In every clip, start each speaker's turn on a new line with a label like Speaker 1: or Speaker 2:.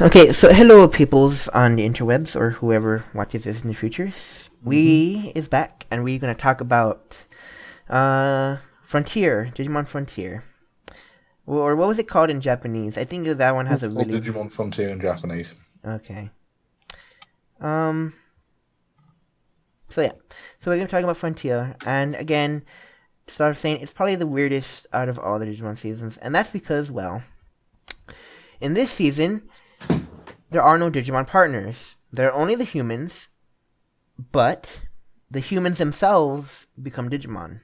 Speaker 1: Okay, so hello, peoples on the interwebs or whoever watches this in the future. We is back, and we're gonna talk about Frontier, Digimon Frontier, or what was it called in Japanese? I think that one has
Speaker 2: It's
Speaker 1: a
Speaker 2: called
Speaker 1: really
Speaker 2: Digimon Frontier in Japanese.
Speaker 1: okay. Um. So yeah, so we're gonna talk about Frontier, and again, to start off saying it's probably the weirdest out of all the Digimon seasons, and that's because, well, in this season there are no Digimon partners. There are only the humans, but the humans themselves become Digimon.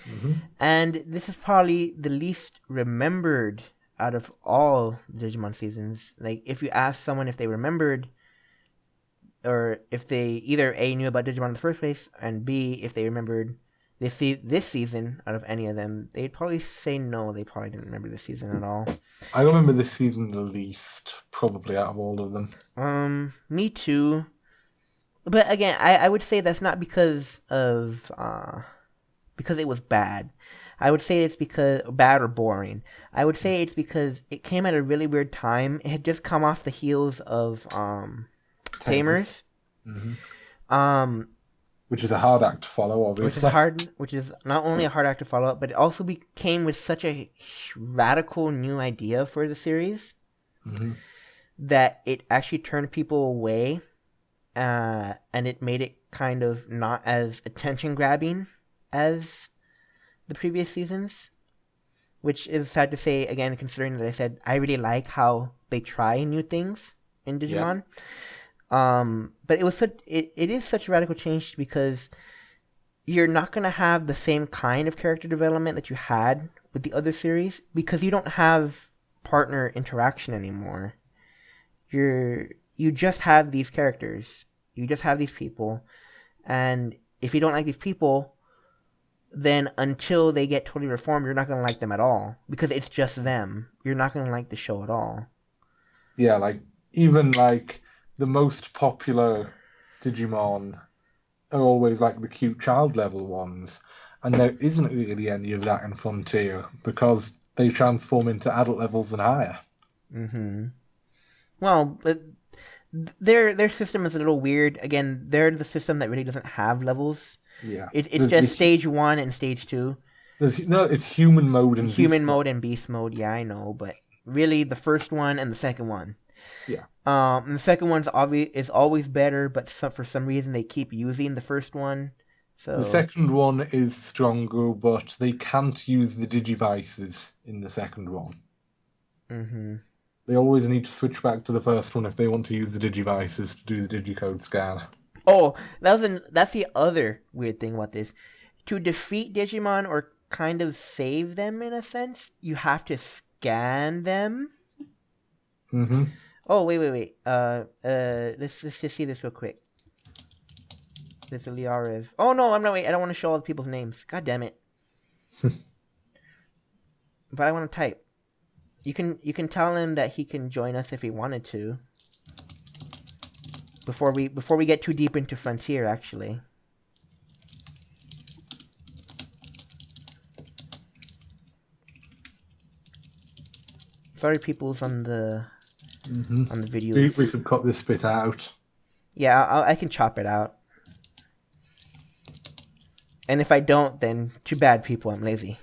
Speaker 2: hmm
Speaker 1: And this is probably the least remembered out of all Digimon seasons. Like, if you ask someone if they remembered, or if they either A, knew about Digimon in the first place, and B, if they remembered this season out of any of them, they'd probably say no, they probably didn't remember this season at all.
Speaker 2: I remember this season the least, probably out of all of them.
Speaker 1: Me too. But again, I would say that's not because it was bad. I would say it's because bad or boring. I would say it's because it came at a really weird time. It had just come off the heels of
Speaker 2: Tamers.
Speaker 1: Tamers,
Speaker 2: hmm
Speaker 1: um,
Speaker 2: Which is a hard act to follow, obviously.
Speaker 1: which is not only a hard act to follow up, but it also came with such a radical new idea for the series
Speaker 2: hmm
Speaker 1: that it actually turned people away, and it made it kind of not as attention grabbing as the previous seasons, which is sad to say again, considering that I said I really like how they try new things in
Speaker 2: Yeah.
Speaker 1: Digimon. But it is such a radical change because you're not gonna have the same kind of character development that you had with the other series because you don't have partner interaction anymore. You just have these characters. You just have these people, and if you don't like these people, then until they get totally reformed, you're not gonna like them at all because it's just them. You're not gonna like the show at all.
Speaker 2: Yeah, even the most popular Digimon are always like the cute child level ones. And there isn't really any of that in Frontier because they transform into adult levels and higher.
Speaker 1: Mm-hmm. Well, but their system is a little weird. Again, they're the system that really doesn't have levels.
Speaker 2: Yeah.
Speaker 1: It's
Speaker 2: There's the
Speaker 1: just stage one and stage two,
Speaker 2: there's no it's human mode and
Speaker 1: human
Speaker 2: beast mode.
Speaker 1: mode and beast mode. Yeah, I know, but really the first one and the second one.
Speaker 2: Yeah.
Speaker 1: And the second one's is always better, but for some reason they keep using the first one.
Speaker 2: The
Speaker 1: So,
Speaker 2: second one is stronger, but they can't use the Digivices in the second one.
Speaker 1: mm-hmm.
Speaker 2: They always need to switch back to the first one if they want to use the Digivices to do the Digicode scan.
Speaker 1: Oh, that's the other weird thing about this. To defeat Digimon or kind of save them in a sense, you have to scan them.
Speaker 2: hmm
Speaker 1: Oh, wait. Let's just see this real quick. There's a Liarev. Oh no, I'm not. Wait, I don't want to show all the people's names. God damn it! But I want to type. You can tell him that he can join us if he wanted to. Before we get too deep into Frontier, actually. Sorry, people's on the
Speaker 2: hmm We
Speaker 1: videos.
Speaker 2: could cut this bit out.
Speaker 1: Yeah, I can chop it out. And if I don't, then too bad, people. I'm lazy.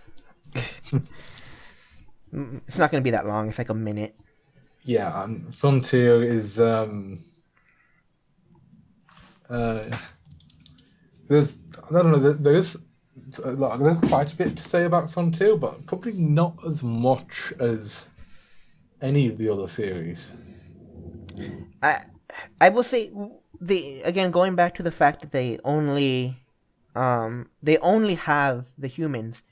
Speaker 1: It's not gonna be that long. It's like a minute.
Speaker 2: Yeah, and Frontier is uh I don't know there's quite a bit to say about Frontier, but probably not as much as any of the other series.
Speaker 1: I I will say the again going back to the fact that they only have the humans.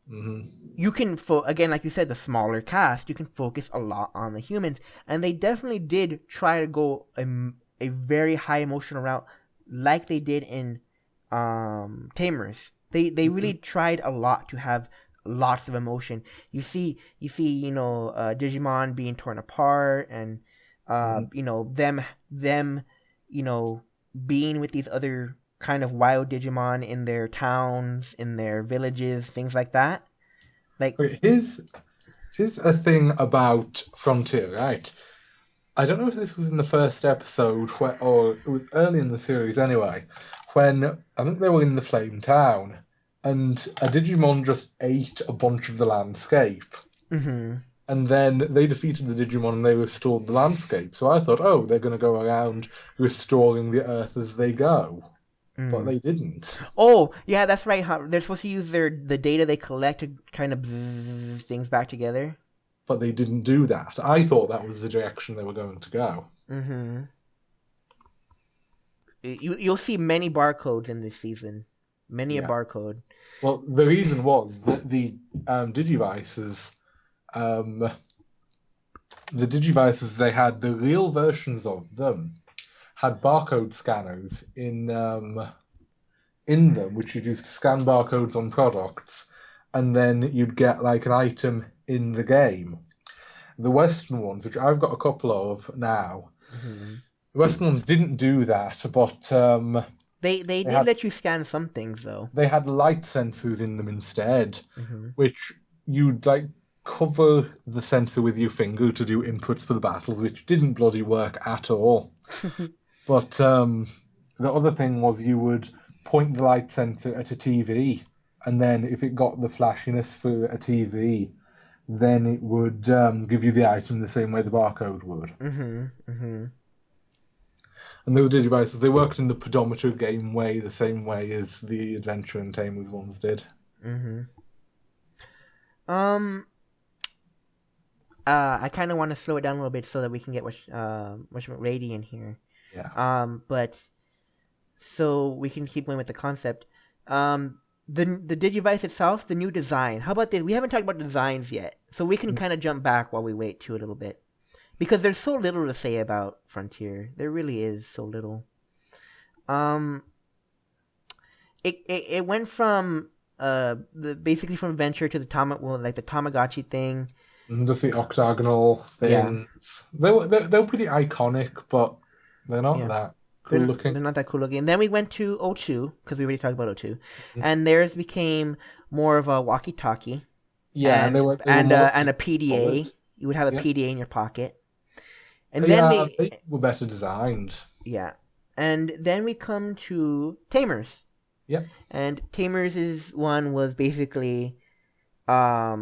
Speaker 2: hmm
Speaker 1: You can again, like you said, the smaller cast. You can focus a lot on the humans, and they definitely did try to go a very high emotional route, like they did in Tamers. They really tried a lot to have lots of emotion. You see, Digimon being torn apart, and
Speaker 2: hmm
Speaker 1: them being with these other kind of wild Digimon in their towns, in their villages, things like that. Like,
Speaker 2: Okay, here's a thing about Frontier, right? I don't know if this was in the first episode, or it was early in the series anyway, when I think they were in the Flame Town, and a Digimon just ate a bunch of the landscape.
Speaker 1: Mm-hmm.
Speaker 2: And then they defeated the Digimon and they restored the landscape. So I thought, oh, they're going to go around restoring the Earth as they go. But
Speaker 1: Mm.
Speaker 2: they didn't.
Speaker 1: Oh, yeah, that's right. Huh? They're supposed to use the data they collect to kind of bzzz things back together.
Speaker 2: But they didn't do that. I thought that was the direction they were going to go.
Speaker 1: Mm-hmm. You'll see many barcodes in this season. Many a
Speaker 2: Yeah.
Speaker 1: barcode.
Speaker 2: Well, the reason was that Digivices, um, they had, the real versions of them, had barcode scanners in them, which you'd use to scan barcodes on products, and then you'd get like an item in the game. The Western ones, which I've got a couple of now,
Speaker 1: Mm-hmm.
Speaker 2: the Western ones didn't do that, but
Speaker 1: They
Speaker 2: they
Speaker 1: did
Speaker 2: had
Speaker 1: let you scan some things though.
Speaker 2: they had light sensors in them instead,
Speaker 1: Mm-hmm.
Speaker 2: which you'd like cover the sensor with your finger to do inputs for the battles, which didn't bloody work at all. But the other thing was you would point the light sensor at a TV, and then if it got the flashiness for a TV, then it would give you the item the same way the barcode would.
Speaker 1: Mm-hmm. Mm-hmm.
Speaker 2: And those devices, they worked in the pedometer game way, the same way as the Adventure and Tamers ones did.
Speaker 1: Mm-hmm. Um. I kind of want to slow it down a little bit so that we can get much Radiant here.
Speaker 2: Yeah.
Speaker 1: But so we can keep going with the concept. The Digivice itself, the new design. How about this? We haven't talked about designs yet, so we can kind of jump back while we wait too a little bit, because there's so little to say about Frontier. There really is so little. It went from basically from adventure to the the Tamagotchi thing.
Speaker 2: And just the octagonal things. Yeah. They're pretty iconic, but they're not that cool looking.
Speaker 1: They're not that cool looking. And then we went to O2, because we already talked about O2. Mm-hmm. And theirs became more of a walkie-talkie.
Speaker 2: Yeah,
Speaker 1: and
Speaker 2: they were
Speaker 1: and a PDA. Solid. You would have a PDA in your pocket.
Speaker 2: And then they were better designed.
Speaker 1: Yeah. And then we come to Tamers.
Speaker 2: Yeah.
Speaker 1: And Tamers' one was basically a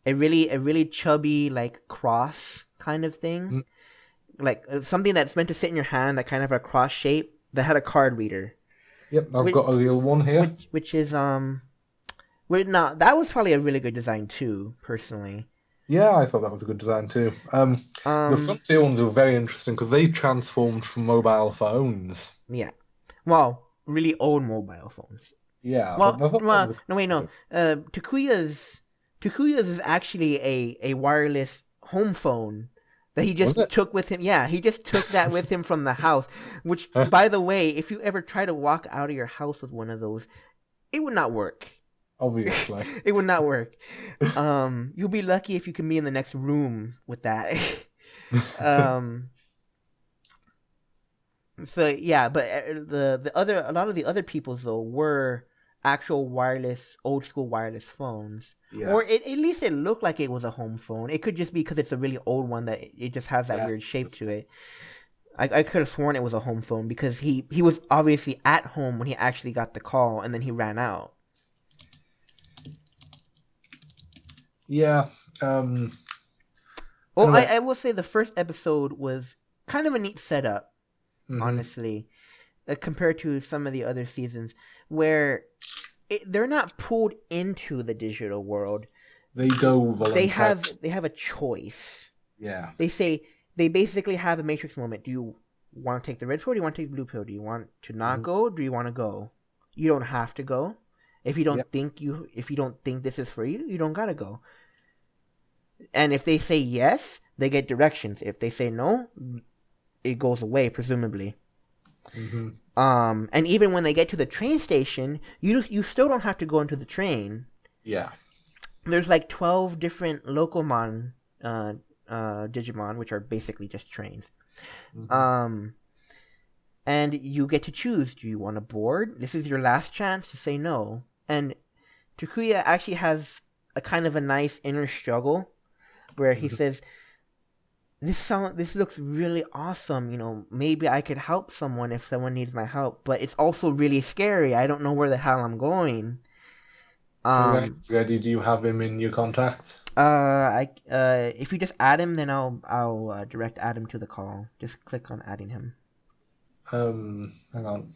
Speaker 1: really chubby, like, cross kind of thing. Mm-hmm. Like something that's meant to sit in your hand, that kind of a cross shape that had a card reader.
Speaker 2: Yep, I've got a real one here.
Speaker 1: Which is that was probably a really good design too, personally.
Speaker 2: Yeah, I thought that was a good design too. The Frontier ones were very interesting because they transformed from mobile phones.
Speaker 1: Yeah, well, really old mobile phones.
Speaker 2: Yeah.
Speaker 1: Well, no, wait, no. Takuya's is actually a wireless home phone that he just took with him. Yeah, he just took that with him from the house. Which, by the way, if you ever try to walk out of your house with one of those, it would not work.
Speaker 2: Obviously.
Speaker 1: It would not work. You'll be lucky if you can be in the next room with that. So yeah, but a lot of the other people's though were actual wireless, old school wireless phones. Yeah. Or at least it looked like it was a home phone. It could just be because it's a really old one that it just has that weird shape to it. I could have sworn it was a home phone because he was obviously at home when he actually got the call, and then he ran out.
Speaker 2: Yeah.
Speaker 1: Well, I will say the first episode was kind of a neat setup, honestly, compared to some of the other seasons where they're not pulled into the digital world.
Speaker 2: They go voluntarily.
Speaker 1: They have a choice.
Speaker 2: Yeah.
Speaker 1: They basically have a Matrix moment. Do you want to take the red pill? Or do you want to take the blue pill? Do you want to not go? Or do you want to go? You don't have to go. If you don't think this is for you, you don't gotta go. And if they say yes, they get directions. If they say no, it goes away, presumably.
Speaker 2: Mm-hmm.
Speaker 1: And even when they get to the train station, you still don't have to go into the train.
Speaker 2: Yeah.
Speaker 1: There's like 12 different Locomon Digimon, which are basically just trains. Mm-hmm. And you get to choose. Do you want to board? This is your last chance to say no. And Takuya actually has a kind of a nice inner struggle where he says, this looks really awesome. Maybe I could help someone if someone needs my help, but it's also really scary. I don't know where the hell I'm going.
Speaker 2: Okay.
Speaker 1: Um,
Speaker 2: Ready? Do you have him in your contacts?
Speaker 1: if you just add him, then I'll direct add him to the call. Just click on adding him.
Speaker 2: Hang on.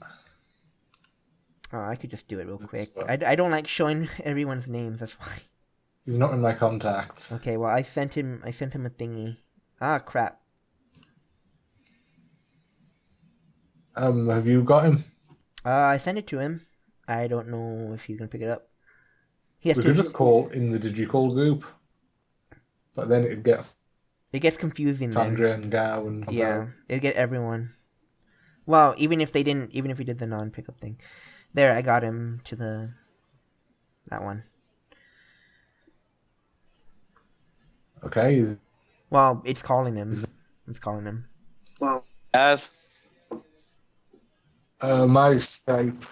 Speaker 1: I could just do it real
Speaker 2: That's
Speaker 1: quick.
Speaker 2: fine.
Speaker 1: I don't like showing everyone's names. That's why.
Speaker 2: He's not in my contacts.
Speaker 1: Okay, well I sent him a thingy. Ah, crap.
Speaker 2: Have you got him?
Speaker 1: I sent it to him. I don't know if he's gonna pick it up. He has
Speaker 2: We
Speaker 1: to.
Speaker 2: could just call in the DigiCall group, but then it'd get
Speaker 1: It gets confusing then.
Speaker 2: Sandra and Gao and
Speaker 1: Yeah, it'd get everyone. Well, even if we did the non-pickup thing. There, I got him to that one.
Speaker 2: Okay.
Speaker 1: Well, it's calling him. It's calling him.
Speaker 3: As
Speaker 2: My Skype.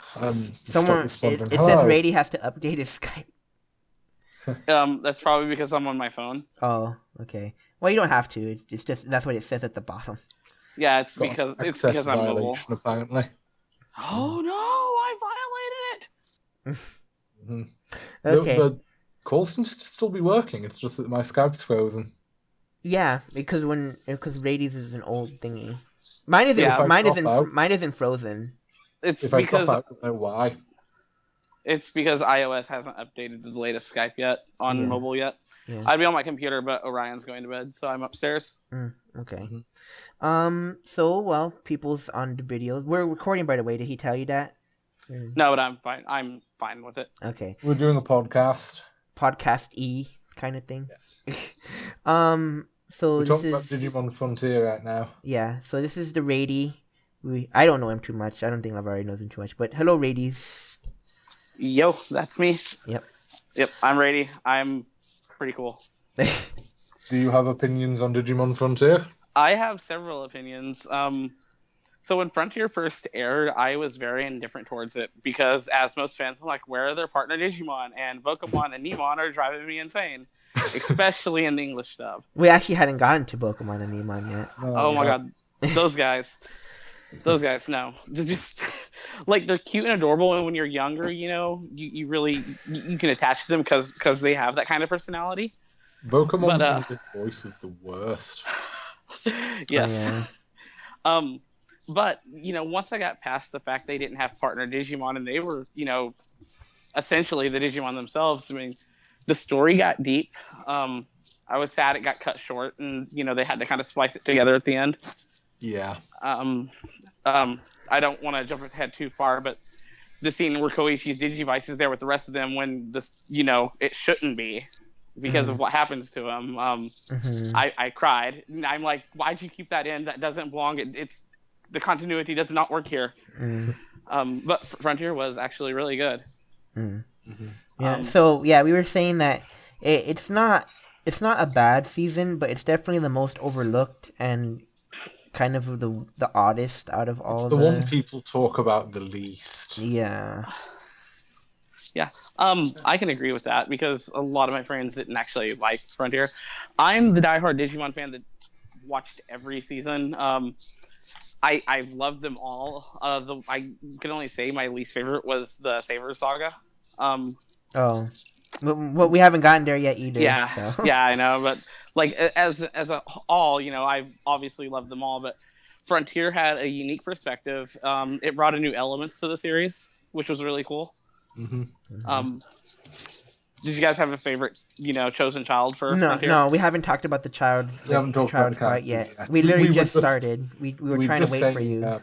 Speaker 1: Someone.
Speaker 2: Responding.
Speaker 1: It says
Speaker 2: Hello.
Speaker 1: Rady has to update his Skype.
Speaker 3: that's probably because I'm on my phone.
Speaker 1: Oh, okay. Well, you don't have to. It's just that's what it says at the bottom.
Speaker 3: Yeah, it's
Speaker 2: Got
Speaker 3: because
Speaker 2: access
Speaker 3: I'm mobile.
Speaker 2: violation, apparently.
Speaker 3: Oh no, I violated it.
Speaker 1: Okay.
Speaker 2: The call seems to still be working. It's just that my Skype's frozen.
Speaker 1: Yeah, because Rady's is an old thingy. Mine isn't.
Speaker 3: Yeah.
Speaker 1: Mine isn't frozen.
Speaker 3: It's
Speaker 2: If I
Speaker 3: because
Speaker 2: drop out, I don't know why.
Speaker 3: it's because iOS hasn't updated to the latest Skype yet on mobile yet.
Speaker 1: Yeah.
Speaker 3: I'd be on my computer, but Orion's going to bed, so I'm upstairs.
Speaker 1: Okay.
Speaker 2: Mm-hmm.
Speaker 1: So well, people's on the videos. We're recording, by the way. Did he tell you that?
Speaker 3: No, but I'm fine. I'm fine with it.
Speaker 1: Okay.
Speaker 2: We're doing a podcast.
Speaker 1: Podcast kind of thing.
Speaker 2: Yes.
Speaker 1: So
Speaker 2: We're
Speaker 1: this
Speaker 2: talking about
Speaker 1: is
Speaker 2: Digimon Frontier right now.
Speaker 1: yeah. So this is the Rady. I don't know him too much. I don't think Lavari knows him too much. But hello, Radies.
Speaker 3: Yo, that's me.
Speaker 1: Yep.
Speaker 3: Yep, I'm ready. I'm pretty cool.
Speaker 2: Do you have opinions on Digimon Frontier?
Speaker 3: I have several opinions. So when Frontier first aired, I was very indifferent towards it because, as most fans, I'm like, where are their partner Digimon? And Pokemon and Nemon are driving me insane, especially in the English dub.
Speaker 1: We actually hadn't gotten to Pokemon and Nemon yet.
Speaker 3: Oh my god, those guys. Those guys, no. They're just, like, they're cute and adorable, and when you're younger, you really, you can attach to them because they have that kind of personality.
Speaker 2: Pokemon's
Speaker 3: But,
Speaker 2: English voice was the worst.
Speaker 3: Yes.
Speaker 1: Oh, yeah.
Speaker 3: But, once I got past the fact they didn't have partner Digimon and they were, essentially the Digimon themselves, I mean, the story got deep. I was sad it got cut short and, they had to kind of splice it together at the end.
Speaker 2: Yeah.
Speaker 3: I don't want to jump ahead too far, but the scene where Koichi's Digivice is there with the rest of them when this, it shouldn't be because of what happens to him. I cried. I'm like, why'd you keep that in? That doesn't belong. It's the continuity does not work here. But Frontier was actually really good.
Speaker 1: Yeah. So yeah, we were saying that it's not a bad season, but it's definitely the most overlooked and kind of the oddest out of all.
Speaker 2: It's the one people talk about the least.
Speaker 1: Yeah.
Speaker 3: Yeah, I can agree with that because a lot of my friends didn't actually like Frontier. I'm the diehard Digimon fan that watched every season. I loved them all. I can only say my least favorite was the Saber Saga.
Speaker 1: Oh, well, we haven't gotten there yet either.
Speaker 3: Yeah,
Speaker 1: so.
Speaker 3: Yeah, I know, but like as a all, I obviously loved them all, but Frontier had a unique perspective. It brought a new elements to the series, which was really cool. Did you guys have a favorite, chosen child for Frontier?
Speaker 1: No, we haven't talked about the child.
Speaker 2: We haven't talked about the
Speaker 1: quite
Speaker 2: characters
Speaker 1: yet. We literally
Speaker 2: we
Speaker 1: just started. We were trying to wait for you.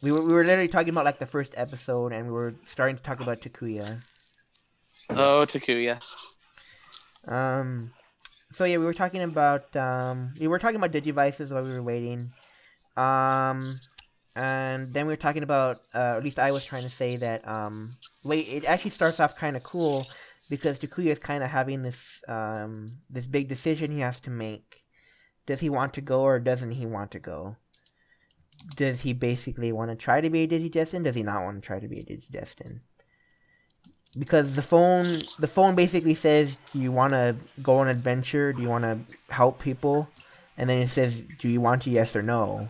Speaker 1: We were literally talking about like the first episode, and we were starting to talk about Takuya.
Speaker 3: Oh, Takuya.
Speaker 1: So yeah, we were talking about Digivices while we were waiting. And then we were talking about, at least I was trying to say that, it actually starts off kind of cool because Takuya is kind of having this big decision he has to make. Does he want to go or doesn't he want to go? Does he basically want to try to be a Digidestin? Does he not want to try to be a Digidestin? because the phone basically says, do you want to go on an adventure, do you want to help people, and then it says, do you want to, yes or no,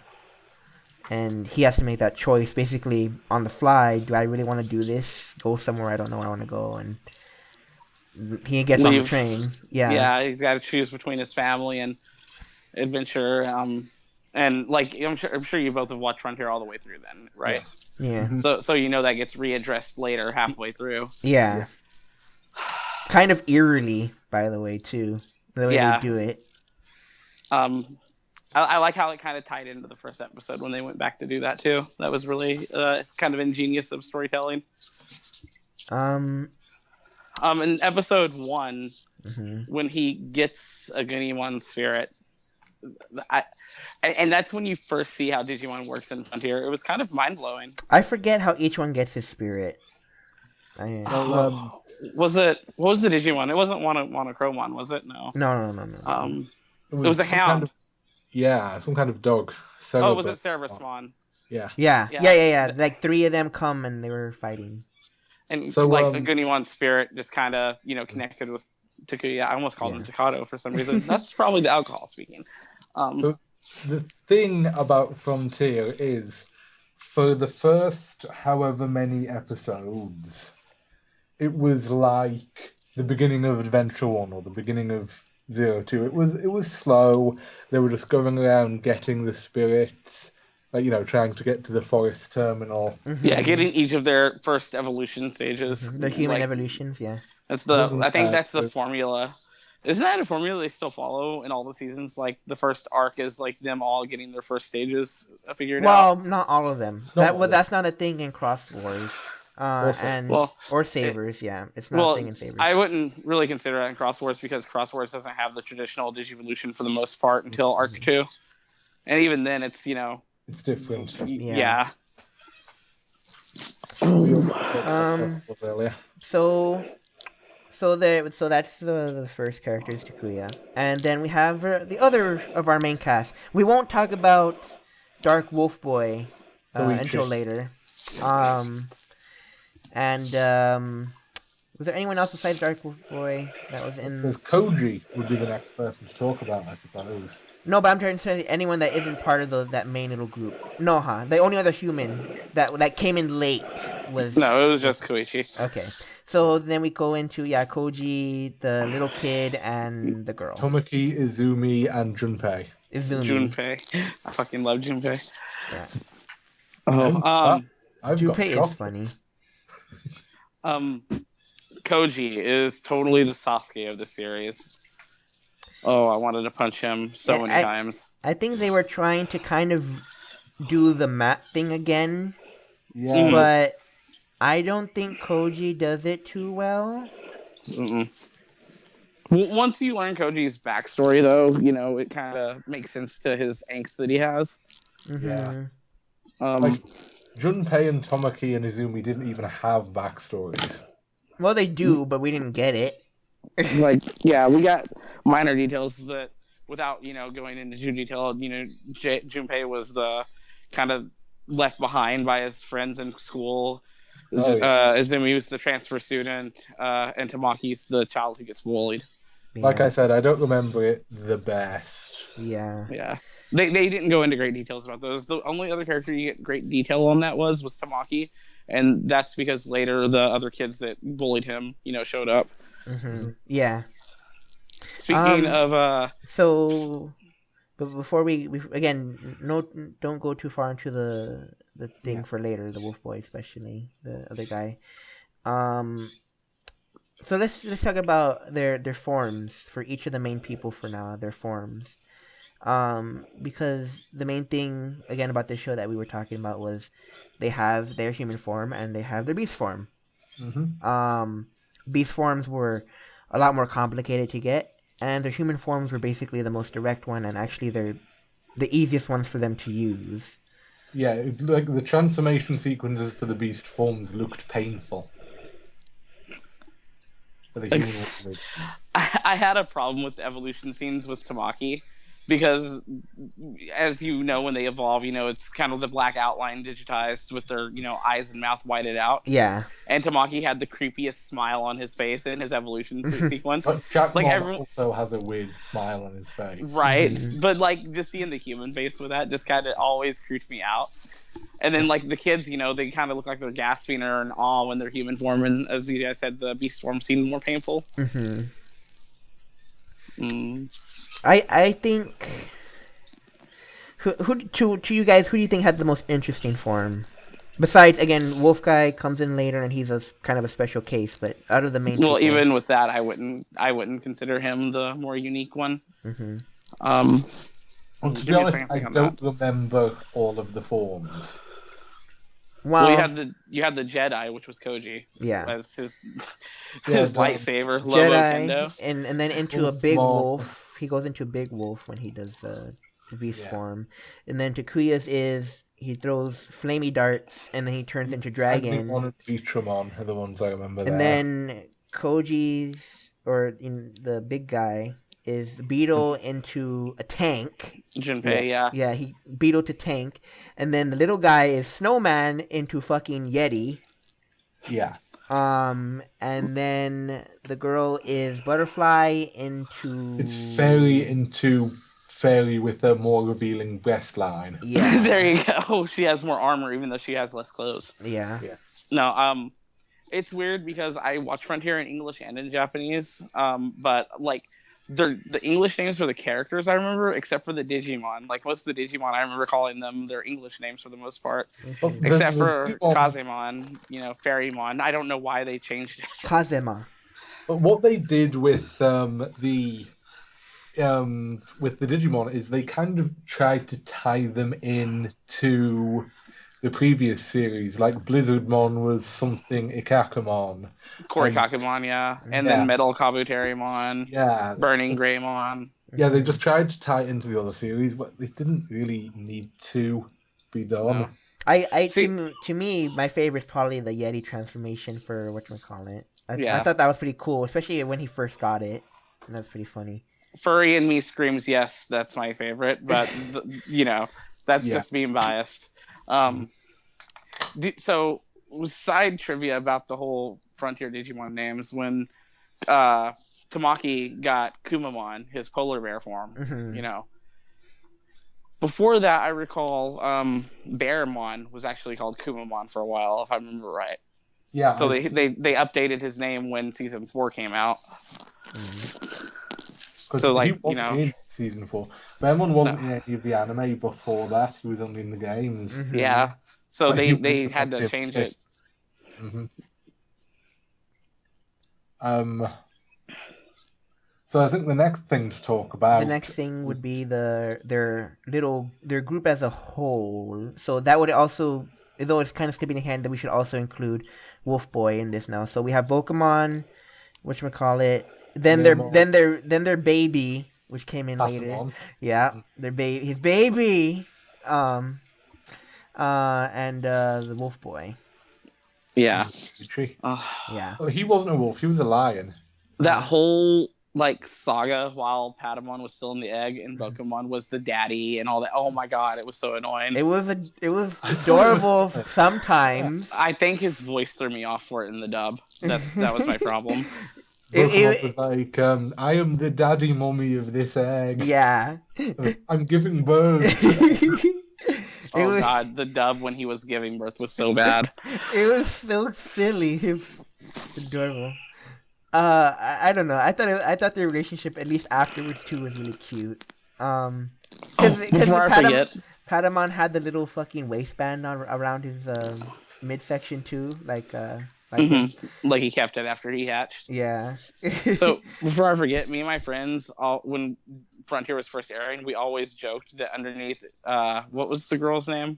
Speaker 1: and he has to make that choice basically on the fly. Do I really want to do this, go somewhere I don't know where I want to go? And he gets on the
Speaker 3: Leave.
Speaker 1: train. Yeah.
Speaker 3: Yeah, he's got to choose between his family and adventure. And like I'm sure you both have watched Frontier all the way through, then, right?
Speaker 2: Yes.
Speaker 1: Yeah.
Speaker 3: So you know that gets readdressed later, halfway through.
Speaker 1: Yeah. Kind of eerily, by the way, too. The way
Speaker 3: Yeah.
Speaker 1: they do it.
Speaker 3: I like how it kind of tied into the first episode when they went back to do that too. That was really kind of ingenious of storytelling. In episode 1, when he gets a Gunnimon spirit, and that's when you first see how Digimon works in Frontier. It was kind of mind blowing.
Speaker 1: I forget how each one gets his spirit.
Speaker 3: Was it? What was the Digimon? It wasn't Monochromon, was it? No.
Speaker 1: No.
Speaker 3: It was a hound.
Speaker 2: Some kind of dog.
Speaker 3: Oh, was it Cerebusmon?
Speaker 1: Yeah. Like 3 of them come and they were fighting.
Speaker 3: And so, the Gunnimon spirit just kind of, connected with Takuya. I almost called him Takato for some reason. That's probably the alcohol speaking.
Speaker 2: So the thing about Frontier is, for the first however many episodes, it was like the beginning of Adventure 1 or the beginning of 02. It was slow. They were just going around getting the spirits, trying to get to the forest terminal.
Speaker 3: Yeah, getting each of their first evolution stages.
Speaker 1: The human evolutions, yeah.
Speaker 3: I think that's the formula. Isn't that a formula they still follow in all the seasons? Like, the first arc is like them all getting their first stages figured out.
Speaker 1: Well, not all of them. That's not a thing in Cross Wars. Or Sabers, yeah. It's not a thing in Sabers.
Speaker 3: I wouldn't really consider that in Cross Wars because Cross Wars doesn't have the traditional Digivolution for the most part until Arc 2. And even then, it's,
Speaker 2: it's different.
Speaker 3: Yeah.
Speaker 1: So that's the first character is Takuya, and then we have the other of our main cast. We won't talk about Dark Wolf Boy until later. Was there anyone else besides Dark Wolf Boy that was in?
Speaker 2: Because Koji would be the next person to talk about, I suppose.
Speaker 1: No, but I'm trying to say anyone that isn't part of that main little group. No, huh? The only other human that came in late was...
Speaker 3: No, it was just Koichi.
Speaker 1: Okay. So then we go into, Koji, the little kid, and the girl.
Speaker 2: Tomoki, Izumi, and Junpei.
Speaker 3: Junpei. I fucking love Junpei.
Speaker 1: Yeah.
Speaker 2: Junpei
Speaker 1: is funny.
Speaker 3: Koji is totally the Sasuke of the series. Oh, I wanted to punch him so many times.
Speaker 1: I think they were trying to kind of do the mat thing again.
Speaker 2: Yeah.
Speaker 1: But I don't think Koji does it too well.
Speaker 3: Once you learn Koji's backstory, though, it kind of makes sense to his angst that he has.
Speaker 2: Yeah. Junpei and Tomoki and Izumi didn't even have backstories.
Speaker 1: Well, they do, but we didn't get it.
Speaker 3: We got minor details that, without, going into too detail, Junpei was the kind of left behind by his friends in school. Izumi was the transfer student, and Tamaki's the child who gets bullied.
Speaker 1: Yeah.
Speaker 2: Like I said, I don't remember it the best.
Speaker 1: Yeah.
Speaker 3: They didn't go into great details about those. The only other character you get great detail on that was Tamaki, and that's because later the other kids that bullied him, showed up.
Speaker 1: Yeah.
Speaker 3: Speaking of...
Speaker 1: But before we again, don't go too far into the thing for later, the Wolf Boy especially, the other guy. So let's talk about their forms for each of the main people for now, their forms. Because the main thing again about this show that we were talking about was they have their human form and they have their beast form. Beast forms were a lot more complicated to get, and their human forms were basically the most direct one, and actually they're the easiest ones for them to use.
Speaker 2: Yeah, the transformation sequences for the beast forms looked painful. For the human
Speaker 3: I had a problem with the evolution scenes with Tamaki because as you know, when they evolve, it's kind of the black outline digitized with their eyes and mouth whited out.
Speaker 1: Yeah.
Speaker 3: And Tamaki had the creepiest smile on his face in his evolution sequence.
Speaker 2: But Jackmon
Speaker 3: everyone
Speaker 2: also has a weird smile on his face.
Speaker 3: right? But just seeing the human face with that just kind of always creeped me out. And then the kids, they kind of look like they're gasping or in awe when they're human form, and as you guys said, the beast form seemed more painful.
Speaker 1: I think who to you guys, who do you think had the most interesting form? Besides, again, Wolf Guy comes in later and he's a kind of a special case, but out of the main people,
Speaker 3: even with that, I wouldn't consider him the more unique one.
Speaker 2: Well, to be honest, I don't remember all of the forms.
Speaker 3: Well, you had the Jedi, which was Koji.
Speaker 1: Yeah.
Speaker 3: As his lightsaber, Lobo
Speaker 1: Jedi,
Speaker 3: Kendo.
Speaker 1: and then into a big wolf. He goes into a big wolf when he does the beast form. And then Takuya's is he throws flamey darts and then he turns into dragon.
Speaker 2: One of Vitramon are the ones I remember.
Speaker 1: And then Koji's, or the big guy, is Beetle into a tank.
Speaker 3: Junpei, yeah.
Speaker 1: Yeah, he Beetle to tank. And then the little guy is Snowman into fucking Yeti.
Speaker 2: Yeah.
Speaker 1: And then the girl is Butterfly into...
Speaker 2: It's Fairy with a more revealing breast line.
Speaker 1: Yeah.
Speaker 3: There you go. She has more armor even though she has less clothes.
Speaker 1: Yeah.
Speaker 3: No, it's weird because I watch Frontier in English and in Japanese. But the English names for the characters I remember, except for the Digimon. Most of the Digimon, I remember calling them their English names for the most part. Except for Kazemon, Fairymon. I don't know why they changed it.
Speaker 1: Kazema.
Speaker 2: But what they did with the Digimon is they kind of tried to tie them in to the previous series. Like Blizzardmon was something Ikakumon.
Speaker 3: Korikakumon, yeah. And then Metal Kabuterimon.
Speaker 2: Yeah.
Speaker 3: Burning Greymon.
Speaker 2: Yeah, they just tried to tie it into the other series, but they didn't really need to be done.
Speaker 1: No. To me, my favorite is probably the Yeti transformation for whatchamacallit. I thought that was pretty cool, especially when he first got it. And that's pretty funny. Furry
Speaker 3: in me screams yes, that's my favorite, but that's just being biased. So side trivia about the whole Frontier Digimon names, when Tamaki got Kumamon, his polar bear form, before that I recall Bearmon was actually called Kumamon for a while, if I remember right.
Speaker 2: Yeah.
Speaker 3: So they updated his name when season 4 came out.
Speaker 2: So he wasn't in season 4. Bearmon wasn't in any of the anime before that. He was only in the games.
Speaker 3: Yeah. So they had to change it.
Speaker 2: So I think the next thing to talk about...
Speaker 1: The next thing would be their group as a whole. So that would also, though it's kind of skipping ahead, that we should also include Wolf Boy in this now. So we have Pokemon, whatchamacallit, then their baby, which came in later. Yeah, his baby. And the Wolf Boy.
Speaker 3: Yeah.
Speaker 1: Yeah.
Speaker 2: Well, he wasn't a wolf, he was a lion.
Speaker 3: That whole saga while Patamon was still in the egg and Pokemon was the daddy and all that. Oh my god, it was so annoying.
Speaker 1: It was adorable sometimes.
Speaker 3: I think his voice threw me off for it in the dub. That was my problem.
Speaker 2: It was like, I am the daddy mommy of this egg.
Speaker 1: Yeah.
Speaker 2: I'm giving birth.
Speaker 3: God, the dub when he was giving birth was so bad.
Speaker 1: It was so silly. It was adorable. I don't know. I thought their relationship, at least afterwards too, was really cute. Because Patamon had the little fucking waistband around his midsection too, like
Speaker 3: he kept it after he hatched.
Speaker 1: Yeah.
Speaker 3: So before I forget, me and my friends, when Frontier was first airing, we always joked that underneath, what was the girl's name?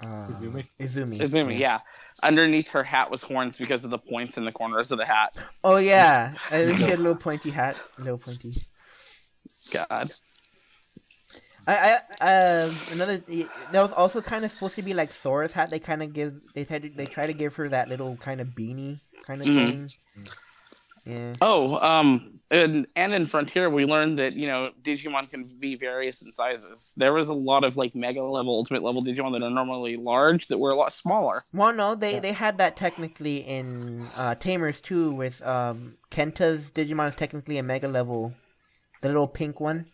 Speaker 2: Izumi.
Speaker 3: Yeah. Underneath her hat was horns because of the points in the corners of the hat.
Speaker 1: Oh yeah, she had a little pointy hat, little pointies.
Speaker 3: God.
Speaker 1: Another that was also kind of supposed to be like Sora's hat. They try to give her that little kind of beanie kind of thing. Yeah.
Speaker 3: Oh, and in Frontier, we learned that Digimon can be various in sizes. There was a lot of like mega level, ultimate level Digimon that are normally large that were a lot smaller.
Speaker 1: Well, no,
Speaker 2: Yeah.
Speaker 1: they had that technically in Tamers too. With Kenta's Digimon is technically a mega level. The little pink one.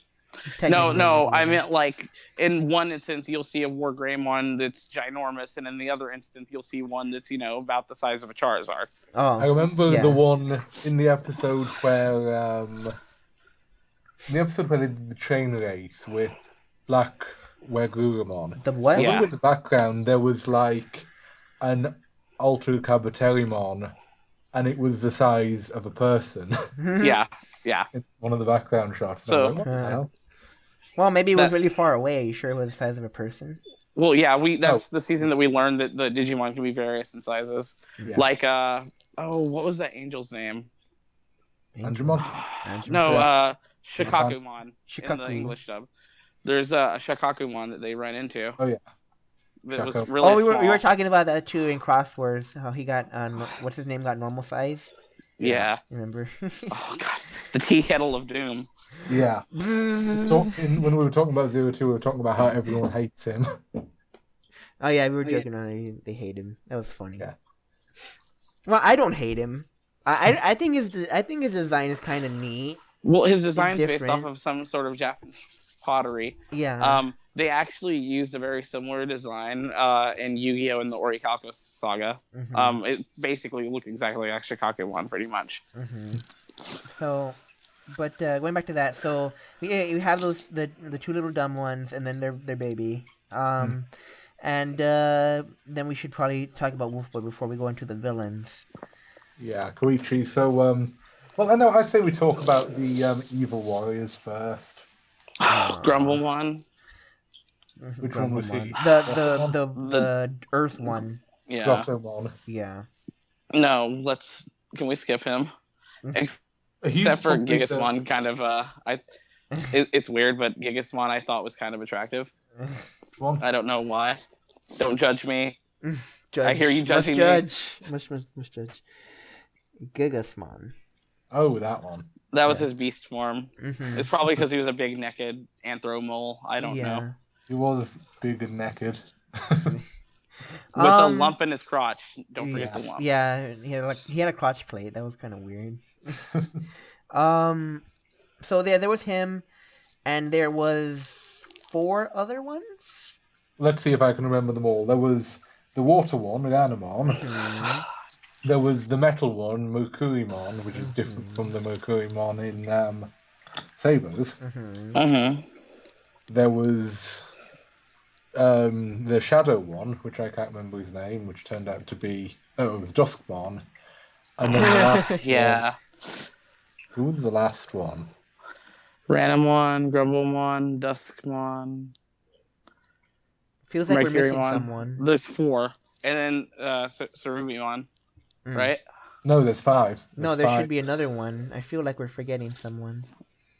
Speaker 1: He's technically a
Speaker 3: No,
Speaker 1: mega
Speaker 3: I
Speaker 1: level.
Speaker 3: meant like in one instance you'll see a Wargreymon that's ginormous, and in the other instance you'll see one that's about the size of a Charizard.
Speaker 1: Oh,
Speaker 2: I remember
Speaker 1: yeah.
Speaker 2: the one in the episode where they did the train race with Black Wegurumon.
Speaker 1: The what?
Speaker 2: I
Speaker 3: Yeah.
Speaker 2: remember in the background there was like an Ultra Caboterimon, and it was the size of a person
Speaker 3: Yeah.
Speaker 2: in one of the background shots. And I
Speaker 3: So-
Speaker 2: was like, what the hell?
Speaker 1: Well, maybe it was
Speaker 3: That-
Speaker 1: really far away. You sure it was the size of a person?
Speaker 3: Well, yeah, that's the season that we learned that the Digimon can be various in sizes.
Speaker 2: Yeah.
Speaker 3: Like what was that angel's name?
Speaker 2: Andromon?
Speaker 3: No,
Speaker 2: Shimafan?
Speaker 3: Shikakumon in
Speaker 1: Shikaku.
Speaker 3: the English dub. There's a Shikakumon that they run into.
Speaker 2: Oh, yeah.
Speaker 3: That was
Speaker 2: Shako.
Speaker 3: really
Speaker 1: Oh, we
Speaker 3: small.
Speaker 1: were talking about that too in Crosswords. How he got what's his name got normal size.
Speaker 3: Yeah.
Speaker 1: Remember?
Speaker 3: Oh god, the tea kettle of doom.
Speaker 2: Yeah. When we were talking about 02, we were talking about how everyone hates him.
Speaker 1: Oh yeah, we were joking on it. They hate him. That was funny.
Speaker 2: Yeah.
Speaker 1: Well, I don't hate him. I think his design is kind of neat.
Speaker 3: Well, his design's based
Speaker 1: different.
Speaker 3: off of some sort of Japanese pottery.
Speaker 1: Yeah.
Speaker 3: They actually used a very similar design in Yu-Gi-Oh! And the Orichalcos saga.
Speaker 1: Mhm.
Speaker 3: It basically looked exactly like Shikakumon, pretty much.
Speaker 1: So, but going back to that, so we have those the two little dumb ones, and then their baby. And then we should probably talk about Wolfboy before we go into the villains.
Speaker 2: Yeah, Koichi. So, well, I know. I'd say we talk about the evil warriors first.
Speaker 3: Grumblemon.
Speaker 2: Which one was he?
Speaker 1: The Earth one.
Speaker 3: Yeah.
Speaker 2: Grottomon.
Speaker 1: Yeah.
Speaker 3: No, can we skip him?
Speaker 2: He's
Speaker 3: Except for
Speaker 2: probably the-
Speaker 3: Gigasmon, kind of. It's weird, but Gigasmon I thought was kind of attractive.
Speaker 2: one.
Speaker 3: I don't know why. Don't judge me.
Speaker 1: Judge.
Speaker 3: I hear you judging me.
Speaker 1: Must judge. Gigasmon.
Speaker 2: Oh, that one.
Speaker 3: That was his beast form.
Speaker 1: Mhm.
Speaker 3: It's probably because he was a big naked anthro-mole. I don't know.
Speaker 2: He was big and naked.
Speaker 3: With a lump in his crotch. Don't forget the
Speaker 2: yes.
Speaker 3: lump.
Speaker 1: Yeah, he had a crotch plate. That was kind of weird. So there was him, and there was 4 other ones.
Speaker 2: Let's see if I can remember them all. There was the water one, Ranamon. There was the metal one, Mercurimon, which is different from the Mercurimon in Savers. There was the shadow one, which I can't remember his name, which turned out to be it was Duskmon. And then the last
Speaker 3: Yeah.
Speaker 2: one, who was the last one?
Speaker 3: Ranamon, Grumblemon, Duskmon,
Speaker 1: Feels like we're missing
Speaker 3: Mercurymon.
Speaker 1: someone.
Speaker 3: There's 4. And then Cerubimon, right?
Speaker 2: No, there's 5.
Speaker 1: No,
Speaker 2: There's
Speaker 1: there
Speaker 2: 5.
Speaker 1: should be another one. I feel like we're forgetting someone.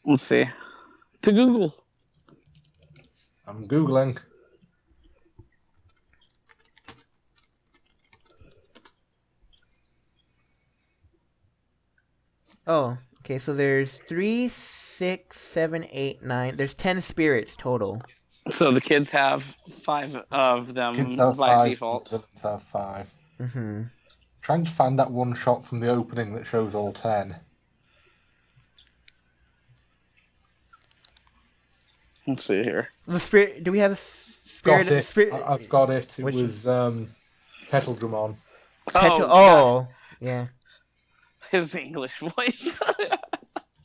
Speaker 3: Let's see. To Google.
Speaker 2: I'm Googling.
Speaker 1: Oh, okay. So there's 3, 6, 7, 8, 9. There's 10 spirits total.
Speaker 3: So the kids have 5 of them
Speaker 2: Kids have
Speaker 3: by
Speaker 2: 5.
Speaker 3: default.
Speaker 2: Villains have 5.
Speaker 1: Mm-hmm.
Speaker 2: Trying to find that one shot from the opening that shows all 10.
Speaker 3: Let's see here.
Speaker 1: The spirit. Do we have a spirit?
Speaker 2: Got it.
Speaker 1: Spirit.
Speaker 2: I've got it. It
Speaker 1: Which-
Speaker 2: was Petaldramon.
Speaker 1: Petal-
Speaker 3: God.
Speaker 1: Yeah.
Speaker 3: His English voice.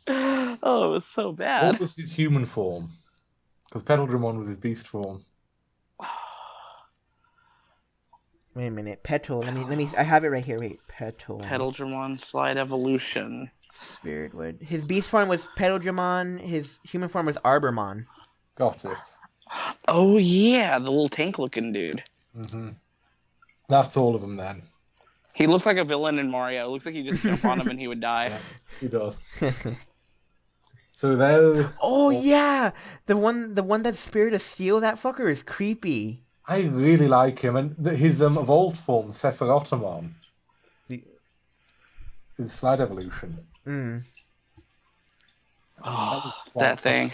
Speaker 3: Oh, it was so
Speaker 2: What
Speaker 3: bad.
Speaker 2: was his human form? Because Petaldramon was his beast form.
Speaker 1: Wait a minute. Petal. Let me. I have it right here. Wait. Petal.
Speaker 3: Petaldramon Slide Evolution.
Speaker 1: Spirit wood. His beast form was Petaldramon. His human form was Arbormon.
Speaker 2: Got it.
Speaker 3: Oh yeah, the little tank-looking dude.
Speaker 2: That's all of them then.
Speaker 3: He looked like a villain in Mario. It looks like you just jump on him and he would die.
Speaker 2: Yeah, he does. So they're...
Speaker 1: Oh yeah, the one that's Spirit of Steel. That fucker is creepy.
Speaker 2: I really like him. And his evolved form, Sephirotamon.
Speaker 1: The-
Speaker 2: His slide evolution.
Speaker 1: Mm.
Speaker 2: That was quite
Speaker 3: That thing.
Speaker 2: tough.
Speaker 3: Oh,
Speaker 2: quite
Speaker 3: that
Speaker 2: tough.
Speaker 3: thing.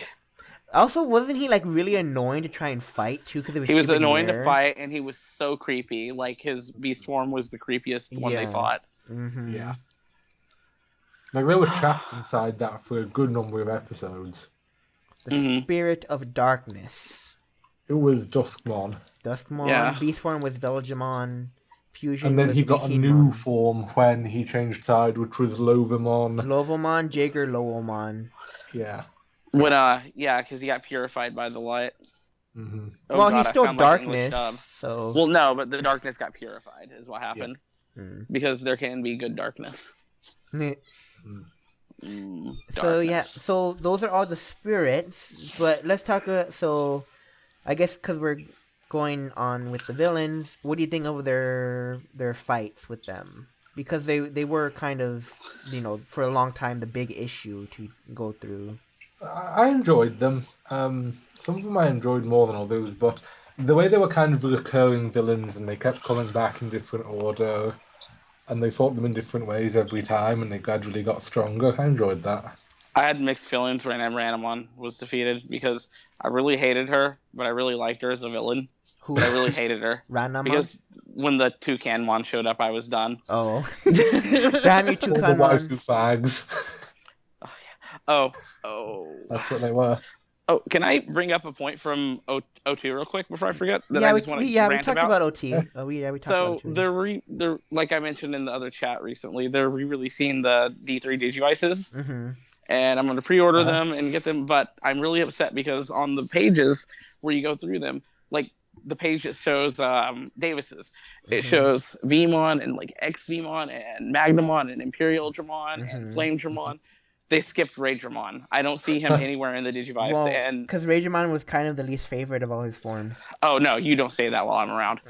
Speaker 1: Also, wasn't he like really annoying to try and fight too? Because it was
Speaker 3: He was
Speaker 1: stupid
Speaker 3: annoying to
Speaker 1: mirror?
Speaker 3: fight, and he was so creepy. Like his beast form was the creepiest one they
Speaker 1: Yeah.
Speaker 3: fought.
Speaker 1: Mm-hmm.
Speaker 2: Yeah. Like they were trapped inside that for a good number of episodes.
Speaker 1: The
Speaker 3: Mhm.
Speaker 1: Spirit of Darkness.
Speaker 2: It was Duskmon.
Speaker 1: Duskmon.
Speaker 3: Yeah.
Speaker 1: Beast form was Velgemon. Fusion
Speaker 2: And then
Speaker 1: was
Speaker 2: he got a new
Speaker 1: Behemoth.
Speaker 2: form when he changed side, which was Lovamon.
Speaker 1: Lovomon, Jaeger, Lowomon.
Speaker 2: Yeah.
Speaker 3: When yeah, because he got purified by the light.
Speaker 2: Mm-hmm.
Speaker 3: Oh
Speaker 1: Well,
Speaker 3: god,
Speaker 1: he's
Speaker 3: I
Speaker 1: still
Speaker 3: sound like an English
Speaker 1: darkness,
Speaker 3: dub.
Speaker 1: so.
Speaker 3: Well, no, but the darkness got purified, is what happened.
Speaker 1: Mm.
Speaker 3: Because there can be good darkness.
Speaker 1: Meh.
Speaker 3: Mm,
Speaker 1: So yeah,
Speaker 3: darkness.
Speaker 1: so those are all the spirits. But let's talk. So, I guess because we're going on with the villains, what do you think of their fights with them? Because they were kind of, for a long time the big issue to go through.
Speaker 2: I enjoyed them. Some of them I enjoyed more than others, but the way they were kind of recurring villains and they kept coming back in different order, and they fought them in different ways every time, and they gradually got stronger. I enjoyed that.
Speaker 3: I had mixed feelings when Ranamon was defeated because I really hated her, but I really liked her as a villain.
Speaker 1: Who?
Speaker 3: But I really hated her.
Speaker 1: Ranamon?
Speaker 3: Because when the Toucanmon showed up, I was done.
Speaker 1: Oh. Damn you,
Speaker 2: All the
Speaker 1: Toucanmon.
Speaker 2: waifu fags.
Speaker 3: Oh.
Speaker 2: That's what they were.
Speaker 3: Oh, can I bring up a point from O2 real quick before I forget? That
Speaker 1: Yeah,
Speaker 3: I
Speaker 1: we
Speaker 3: just want to
Speaker 1: we
Speaker 3: rant
Speaker 1: talked about OT.
Speaker 2: Yeah.
Speaker 1: We talked
Speaker 3: So
Speaker 1: about OT.
Speaker 3: they're like I mentioned in the other chat recently, they're re-releasing the D3 Digivices,
Speaker 1: Mm-hmm.
Speaker 3: and I'm going to pre-order
Speaker 2: Uh-huh.
Speaker 3: them and get them. But I'm really upset because on the pages where you go through them, like the page that shows Davis's, it
Speaker 1: Mhm.
Speaker 3: shows Vmon and like X Vmon and Magnamon and Imperial Dramon
Speaker 1: Mhm.
Speaker 3: and Flame Dramon. They skipped Ray Dramon. I don't see him anywhere in the Digivice.
Speaker 1: Well,
Speaker 3: And
Speaker 1: because Ragemon was kind of the least favorite of all his forms.
Speaker 3: oh no, you don't say that while I'm around.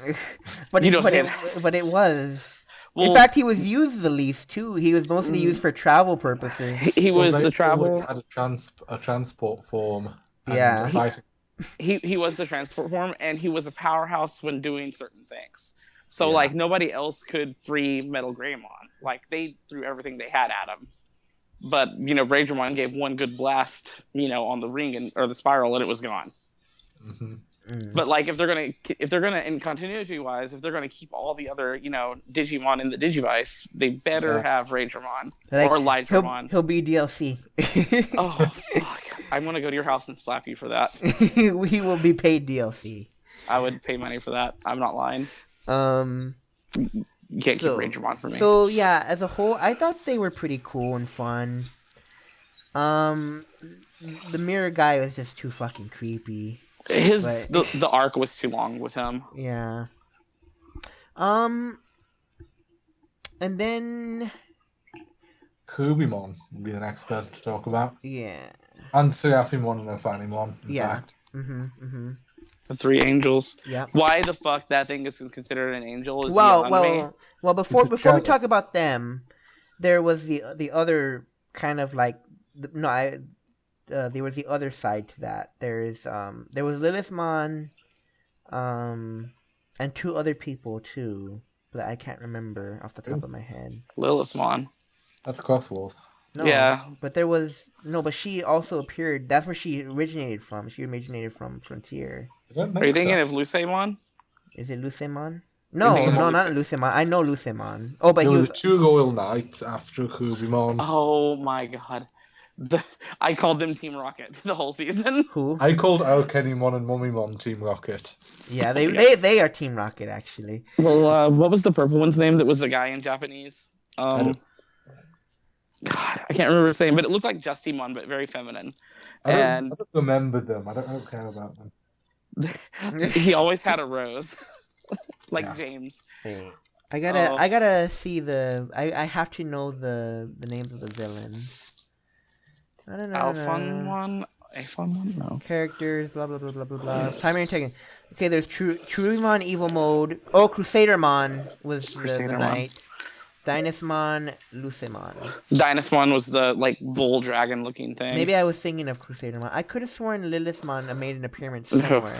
Speaker 1: but
Speaker 3: You
Speaker 1: it,
Speaker 3: don't
Speaker 1: but
Speaker 3: say
Speaker 1: it,
Speaker 3: that.
Speaker 1: but it was.
Speaker 3: Well,
Speaker 1: In fact, he was used the least too. He was mostly used for travel purposes.
Speaker 3: he was
Speaker 2: Well,
Speaker 3: the
Speaker 2: they
Speaker 3: travel.
Speaker 2: always had a transport form. And
Speaker 1: Yeah.
Speaker 2: a fighting.
Speaker 3: He was the transport form, and he was a powerhouse when doing certain things. So
Speaker 2: Yeah.
Speaker 3: like nobody else could free Metal Greymon. Like they threw everything they had at him. But Ragermon gave one good blast, on the ring or the spiral, and it was gone.
Speaker 2: Mm-hmm.
Speaker 1: Mm.
Speaker 3: But like if they're gonna in continuity wise, if they're gonna keep all the other Digimon in the Digivice, they better
Speaker 2: Yeah.
Speaker 3: have Ragermon
Speaker 1: Like,
Speaker 3: or Lydramon.
Speaker 1: he'll be DLC.
Speaker 3: Oh fuck! I'm gonna go to your house and slap you for that.
Speaker 1: He will be paid DLC.
Speaker 3: I would pay money for that. I'm not lying. You can't
Speaker 1: So,
Speaker 3: keep Rangermon for me.
Speaker 1: So yeah, as a whole, I thought they were pretty cool and fun. The mirror guy was just too fucking creepy.
Speaker 3: The arc was too long with him.
Speaker 1: Yeah. And then
Speaker 2: Kubimon would be the next person to talk about.
Speaker 1: yeah.
Speaker 2: And Serafimon and Ophanimon, in
Speaker 1: Yeah.
Speaker 2: fact.
Speaker 3: The three angels.
Speaker 1: Yeah.
Speaker 3: Why the fuck that thing is considered an angel is beyond me.
Speaker 1: Well. Before we
Speaker 2: shadow.
Speaker 1: talk about them, there was the other kind of like there was the other side to that. There was Lilithmon, and two other people too, but I can't remember off the top of my head.
Speaker 3: Lilithmon.
Speaker 2: That's Crosswalls.
Speaker 1: No,
Speaker 3: Yeah.
Speaker 1: but there was but she also appeared. That's where she originated from. She originated from Frontier.
Speaker 2: I don't think
Speaker 3: Are you thinking
Speaker 2: so.
Speaker 3: of Lucemon?
Speaker 1: Is it Lucemon? No,
Speaker 3: thinking
Speaker 1: no,
Speaker 3: of
Speaker 1: not Lucemon. I know Lucemon. Oh, but
Speaker 2: There
Speaker 1: he
Speaker 2: was
Speaker 1: was.
Speaker 2: two Royal Knights after Kubimon.
Speaker 3: Oh my god. I called them Team Rocket the whole season.
Speaker 1: Who?
Speaker 2: I called Aokennymon and Mummymon Team Rocket.
Speaker 1: Yeah, they are Team Rocket actually.
Speaker 3: Well, what was the purple one's name that was the guy in Japanese?
Speaker 2: don't-
Speaker 3: God, I can't remember his name, but it looked like Justimon, but very feminine.
Speaker 2: I
Speaker 3: And
Speaker 2: don't remember them. I don't care about them.
Speaker 3: he always had a rose. Like
Speaker 2: Yeah.
Speaker 3: James.
Speaker 1: I gotta see the. I have to know the names of the villains. I don't know.
Speaker 3: Alphon one? No.
Speaker 1: Characters, blah blah blah blah blah blah. Primary taken. Okay, there's Trumon Evil Mode. Oh, Crusadermon was the
Speaker 3: Crusadermon.
Speaker 1: knight. Dynasmon, Lucemon.
Speaker 3: Dynasmon was the bull dragon looking thing.
Speaker 1: Maybe I was thinking of Crusadermon. I could have sworn Lilithmon made an appearance somewhere.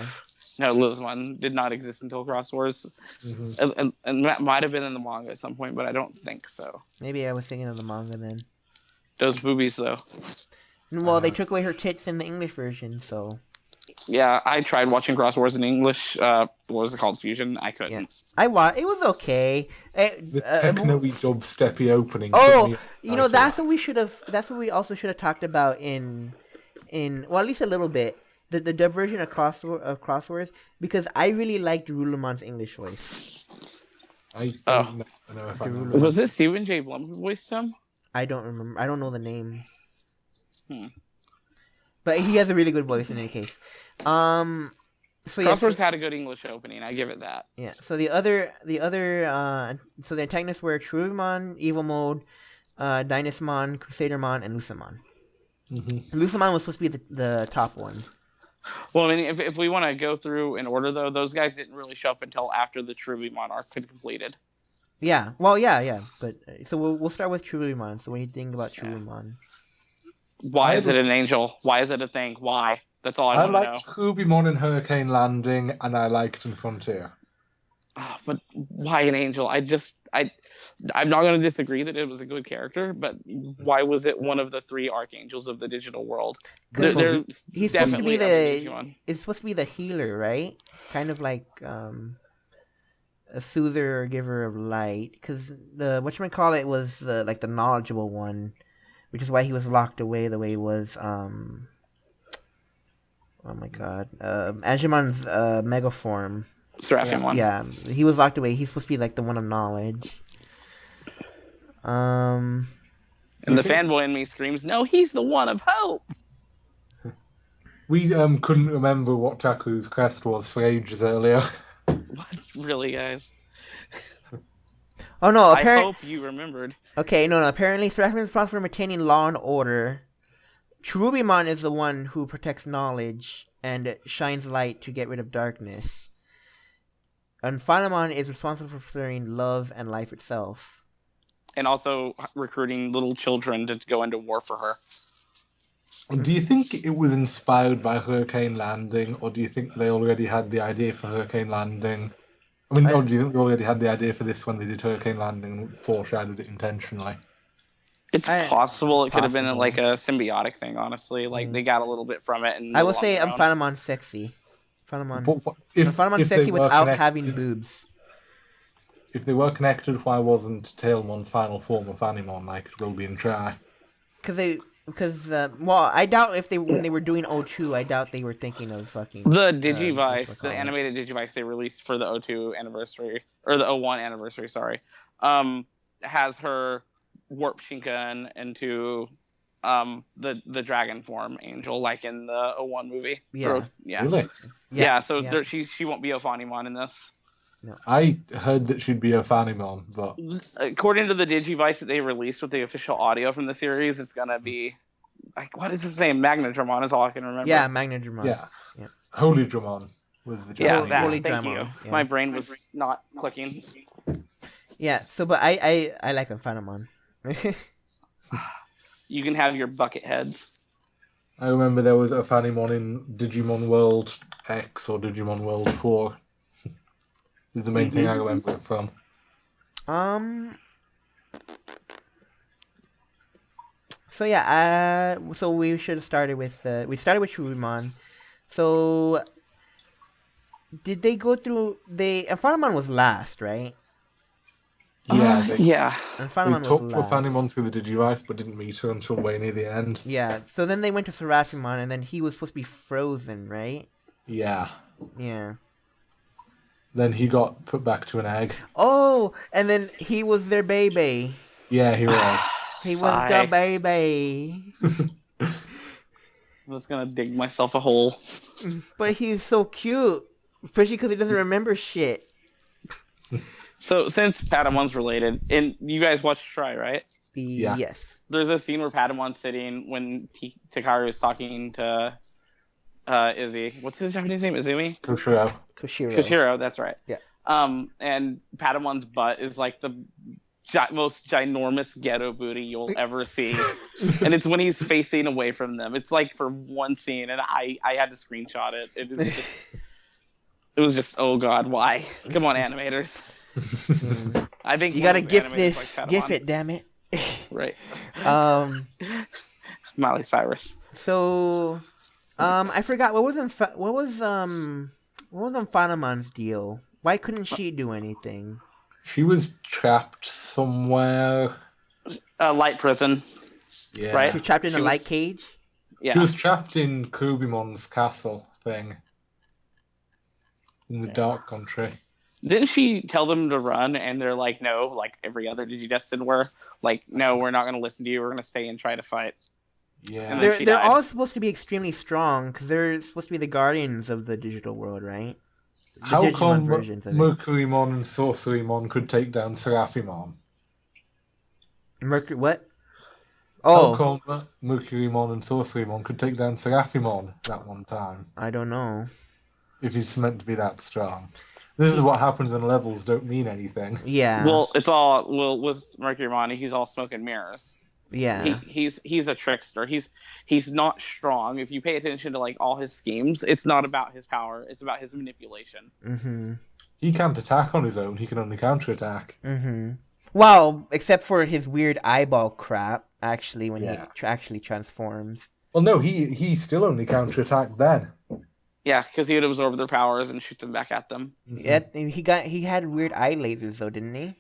Speaker 3: No, Lilithmon did not exist until Cross Wars.
Speaker 2: Mm-hmm.
Speaker 3: And that might have been in the manga at some point, but I don't think so.
Speaker 1: Maybe I was thinking of the manga then.
Speaker 3: Those boobies, though.
Speaker 1: Well, they took away her tits in the English version, so.
Speaker 3: Yeah, I tried watching Cross Wars in English. What was it called? Fusion? I couldn't.
Speaker 1: Yeah. It was okay.
Speaker 2: The techno-y dubsteppy opening.
Speaker 1: Oh, that's what we should have. That's what we also should have talked about in well, at least a little bit. The dub version of Cross Wars, because I really liked Rulamon's English voice.
Speaker 2: I don't know if I remember.
Speaker 3: Was it Stephen J. Blum who voiced him?
Speaker 1: I don't remember. I don't know the name. But he has a really good voice in any case. So
Speaker 3: Cross Wars had a good English opening. I give it that.
Speaker 1: Yeah. So the antagonists were Cherubimon, Evil Mode, Dynasmon, Crusadermon, and Lusamon. Mm-hmm. Lusamon was supposed to be the top one.
Speaker 3: Well, I mean, if we want to go through in order, though, those guys didn't really show up until after the Cherubimon arc had completed.
Speaker 1: Yeah. Well, yeah. But so we'll start with Cherubimon. So when you think about Cherubimon,
Speaker 3: why is it an angel? Why is it a thing? Why? That's all I want to know.
Speaker 2: I liked Cherubimon in Hurricane Landing, and I liked in Frontier.
Speaker 3: But why an angel? I'm not going to disagree that it was a good character, but why was it one of the 3 archangels of the digital world?
Speaker 1: He's supposed to be it's supposed to be the healer, right? Kind of like a soother or giver of light, because the whatchamacallit was like the knowledgeable one, which is why he was locked away the way he was. Oh my god, Angemon's megaform.
Speaker 3: Seraphimon.
Speaker 1: Yeah, he was locked away. He's supposed to be like the one of knowledge.
Speaker 3: And the fanboy in me screams, "No, he's the one of hope."
Speaker 2: We couldn't remember what Taku's quest was for ages earlier.
Speaker 3: What? Really, guys?
Speaker 1: Oh no!
Speaker 3: I hope you remembered.
Speaker 1: Okay, no. Apparently, Seraphimon is responsible for maintaining law and order. Cherubimon is the one who protects knowledge and shines light to get rid of darkness. And Phanamon is responsible for preserving love and life itself.
Speaker 3: And also recruiting little children to go into war for her.
Speaker 2: Do you think it was inspired by Hurricane Landing, or do you think they already had the idea for Hurricane Landing? I mean, or do you think they already had the idea for this when they did Hurricane Landing and foreshadowed it intentionally?
Speaker 3: It's possible. It could have been like a symbiotic thing, honestly. Like, they got a little bit from it. And
Speaker 1: I will say Phanamon sexy. Phanamon sexy without having boobs.
Speaker 2: If they were connected, why wasn't Tailmon's final form of Animon like it will be in Try?
Speaker 1: Because I doubt when they were doing O2, I doubt they were thinking of fucking
Speaker 3: the Digivice, the animated Digivice they released for the O2 anniversary or the O1 anniversary. Sorry, has her warp Shinken into the dragon form angel, like in the O1 movie.
Speaker 1: Yeah.
Speaker 2: Really?
Speaker 3: Yeah. So she won't be a Phanimon in this.
Speaker 2: No. I heard that she'd be a Phanimon, but
Speaker 3: according to the Digivice that they released with the official audio from the series, it's gonna be like, what is his name? Magnadramon is all I can remember.
Speaker 1: Yeah, Magnadramon.
Speaker 2: Yeah. Holy Dramon was the
Speaker 3: Japanese.
Speaker 1: Yeah, Holy
Speaker 3: thank
Speaker 1: Dramon.
Speaker 3: you.
Speaker 1: Yeah.
Speaker 3: My brain was not clicking.
Speaker 1: Yeah, so but I like a Phanamon.
Speaker 3: You can have your bucket heads.
Speaker 2: I remember there was a Phanimon in Digimon World X or Digimon World 4. Is the main thing I remember it from.
Speaker 1: So yeah, so we should have started with Cherubimon. So did they go through? Phanamon was last, right?
Speaker 2: Yeah,
Speaker 1: And
Speaker 2: they
Speaker 1: Phanamon
Speaker 2: talked
Speaker 1: was
Speaker 2: to
Speaker 1: last.
Speaker 2: Phanimon through the Digivice, but didn't meet her until way near the end.
Speaker 1: Yeah, so then they went to Seraphimon, and then he was supposed to be frozen, right?
Speaker 2: Yeah.
Speaker 1: Yeah.
Speaker 2: Then he got put back to an egg.
Speaker 1: Oh, and then he was their baby.
Speaker 2: Yeah, he was.
Speaker 1: He was the baby.
Speaker 3: I was gonna dig myself a hole.
Speaker 1: But he's so cute, especially because he doesn't remember shit.
Speaker 3: So since Padamon's related, and you guys watched Try, right?
Speaker 2: Yeah.
Speaker 1: Yes.
Speaker 3: There's a scene where Padamon's sitting when Takaru is talking to Izzy. What's his Japanese name? Izumi?
Speaker 2: Koshiro,
Speaker 3: that's right.
Speaker 1: Yeah.
Speaker 3: And Padamon's butt is like the most ginormous ghetto booty you'll ever see. And it's when he's facing away from them. It's like for one scene, and I had to screenshot it. It was just, oh god, why? Come on, animators. I think
Speaker 1: you gotta GIF this. GIF it, damn it.
Speaker 3: Right.
Speaker 1: Miley
Speaker 3: Cyrus.
Speaker 1: So, I forgot what was Fanamon's deal? Why couldn't she do anything?
Speaker 2: She was trapped somewhere.
Speaker 3: Light prison.
Speaker 2: Yeah.
Speaker 3: Right?
Speaker 1: She was trapped in a light cage?
Speaker 3: Yeah.
Speaker 2: She was trapped in Kubimon's castle thing. In the dark country.
Speaker 3: Didn't she tell them to run and they're like, no, like every other Digidestin were? Like, no, we're not going to listen to you. We're going to stay and try to fight.
Speaker 2: Yeah.
Speaker 3: And then
Speaker 1: They're all supposed to be extremely strong because they're supposed to be the guardians of the digital world, right? The
Speaker 2: How
Speaker 1: Digimon
Speaker 2: come
Speaker 1: versions of it.
Speaker 2: Mercurymon and Sorcerymon could take down Seraphimon?
Speaker 1: What?
Speaker 2: How
Speaker 1: Oh,
Speaker 2: come Mercurymon and Sorcerymon could take down Seraphimon that one time?
Speaker 1: I don't know.
Speaker 2: If he's meant to be that strong. This is what happens when levels don't mean anything.
Speaker 1: Yeah.
Speaker 3: Well, it's all with Mercurymon. He's all smoke and mirrors.
Speaker 1: Yeah.
Speaker 3: He's a trickster. He's not strong. If you pay attention to like all his schemes, it's not about his power. It's about his manipulation.
Speaker 1: Mm-hmm.
Speaker 2: He can't attack on his own. He can only counterattack.
Speaker 1: Mm-hmm. Well, except for his weird eyeball crap, actually, when he actually transforms.
Speaker 2: Well, no, he still only counterattacked then.
Speaker 3: Yeah, because he would absorb their powers and shoot them back at them.
Speaker 1: Mm-hmm. Yeah, he had weird eye lasers though, didn't he?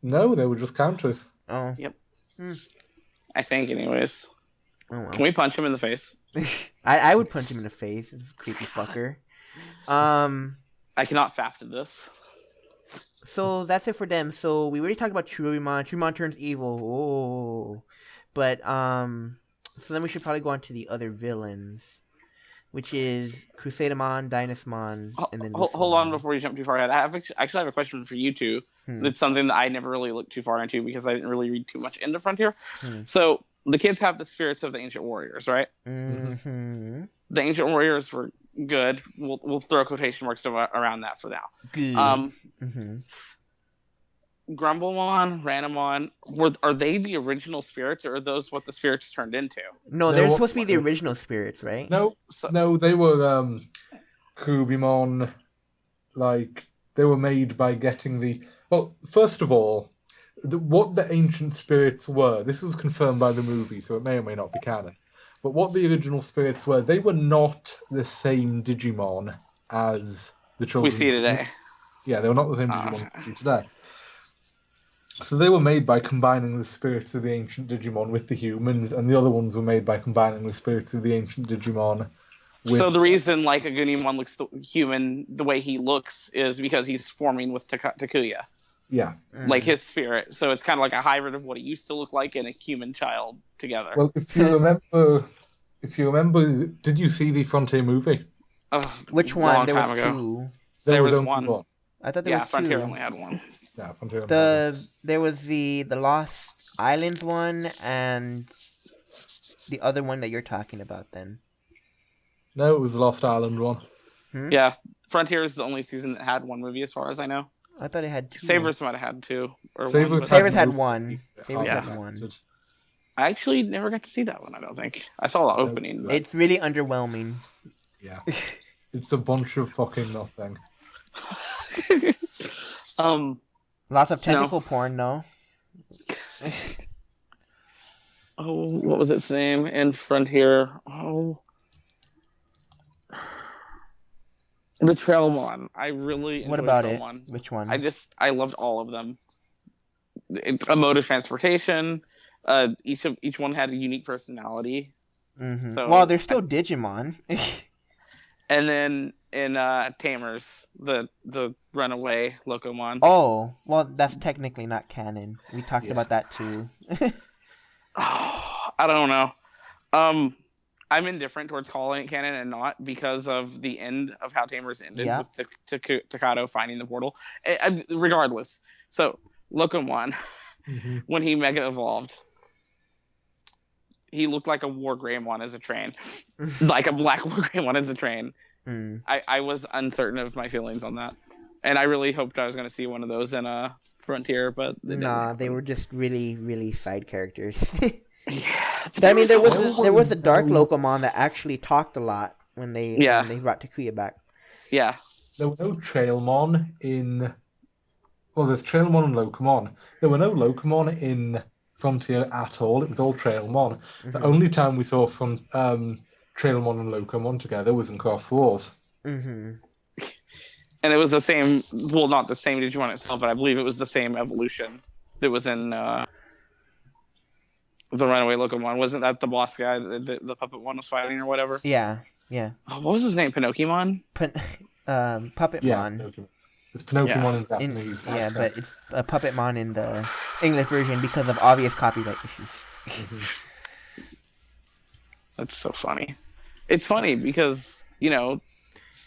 Speaker 2: No, they were just counters.
Speaker 1: Oh.
Speaker 3: Yep. I think, anyways.
Speaker 1: Oh, well.
Speaker 3: Can we punch him in the face?
Speaker 1: I would punch him in the face. This creepy fucker.
Speaker 3: I cannot faft to this.
Speaker 1: So that's it for them. So we already talked about Churumon. Churumon turns evil. Oh. But so then we should probably go on to the other villains, which is Crusadamon, Dynasmon, and then
Speaker 3: hold on before you jump too far ahead. I have a question for you two. It's something that I never really looked too far into because I didn't really read too much into Frontier. So the kids have the spirits of the ancient warriors, right?
Speaker 1: Mm-hmm.
Speaker 3: The ancient warriors were good. We'll throw quotation marks around that for now.
Speaker 1: Good.
Speaker 3: Grumblemon, Ranamon, are they the original spirits, or are those what the spirits turned into?
Speaker 1: No, they're supposed to be the original spirits, right?
Speaker 2: No, they were Kubimon. Like, they were made by getting the... Well, first of all, what the ancient spirits were, this was confirmed by the movie, so it may or may not be canon, but what the original spirits were, they were not the same Digimon as the children
Speaker 3: we see today.
Speaker 2: Yeah, they were not the same Digimon we see today. So they were made by combining the spirits of the ancient Digimon with the humans, and the other ones were made by combining the spirits of the ancient Digimon with...
Speaker 3: So the reason like Agunimon looks human the way he looks is because he's forming with Takuya.
Speaker 2: Yeah.
Speaker 3: Like his spirit. So it's kind of like a hybrid of what he used to look like and a human child together.
Speaker 2: Well, if you remember, did you see the Frontier movie?
Speaker 1: Which one? There was two.
Speaker 2: There was only one.
Speaker 1: I thought there was two.
Speaker 3: Frontier only had one.
Speaker 2: Yeah, Frontier only had one.
Speaker 1: There was the Lost Islands one and the other one that you're talking about then.
Speaker 2: No, it was the Lost Island one.
Speaker 3: Yeah, Frontier is the only season that had one movie as far as I know.
Speaker 1: I thought it had two.
Speaker 3: Savers might have had two.
Speaker 1: Sabers had one. Sabers had one.
Speaker 3: I actually never got to see that one, I don't think. I saw the opening. But...
Speaker 1: It's really underwhelming.
Speaker 2: Yeah. It's a bunch of fucking nothing.
Speaker 1: Lots of tentacle porn, though.
Speaker 3: Oh, what was its name in Frontier? Oh. The Trailmon. I really enjoyed
Speaker 1: What about
Speaker 3: Trailmon.
Speaker 1: It? Which one?
Speaker 3: I loved all of them. A mode of transportation. Each one had a unique personality.
Speaker 1: Mm-hmm. So, well, they're still Digimon.
Speaker 3: And then in Tamers, the runaway Locomon.
Speaker 1: Oh, well, that's technically not canon. We talked about that too.
Speaker 3: I don't know. I'm indifferent towards calling it canon and not because of the end of how Tamers ended with Takato finding the portal. Regardless, so Locomon, when he mega evolved, he looked like a War Greymon as a train, like a black War Greymon as a train. I was uncertain of my feelings on that, and I really hoped I was going to see one of those in Frontier, but
Speaker 1: they were just really, really side characters.
Speaker 3: Yeah,
Speaker 1: I mean, there was a Dark Locomon that actually talked a lot when they brought Takuya back.
Speaker 3: Yeah,
Speaker 2: there were no Trailmon in. Well, there's Trailmon and Locomon. There were no Locomon in Frontier at all. It was all Trailmon. The
Speaker 1: Mm-hmm.
Speaker 2: only time we saw from Trailmon and Locomon together was in Cross Wars.
Speaker 1: Mm-hmm.
Speaker 3: And it was the same. Well, not the same Digimon itself, but I believe it was the same evolution that was in the Runaway Locomon. Wasn't that the boss guy that the puppet one was fighting or whatever?
Speaker 1: Yeah. Yeah.
Speaker 3: Oh, what was his name? Pinocchimon?
Speaker 2: Yeah,
Speaker 1: Puppetmon.
Speaker 2: Pinocchimon. It's Pinocchimon in Japanese.
Speaker 1: Yeah,
Speaker 2: Okay.
Speaker 1: but it's a Puppetmon in the English version because of obvious copyright issues.
Speaker 3: That's so funny. It's funny because, you know,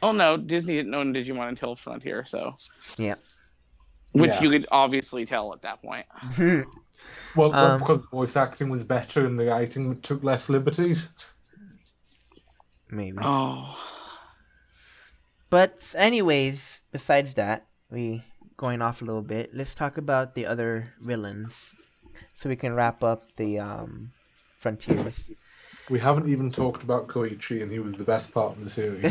Speaker 3: oh no, Disney didn't own Digimon until Frontier, so.
Speaker 1: Yeah.
Speaker 3: Which
Speaker 2: Yeah.
Speaker 3: you could obviously tell at that point.
Speaker 2: Well, because the voice acting was better and the writing took less liberties.
Speaker 1: Maybe.
Speaker 3: Oh.
Speaker 1: But anyways, besides that, we going off a little bit. Let's talk about the other villains, so we can wrap up the Frontiers.
Speaker 2: We haven't even talked about Koichi, and he was the best part of the series.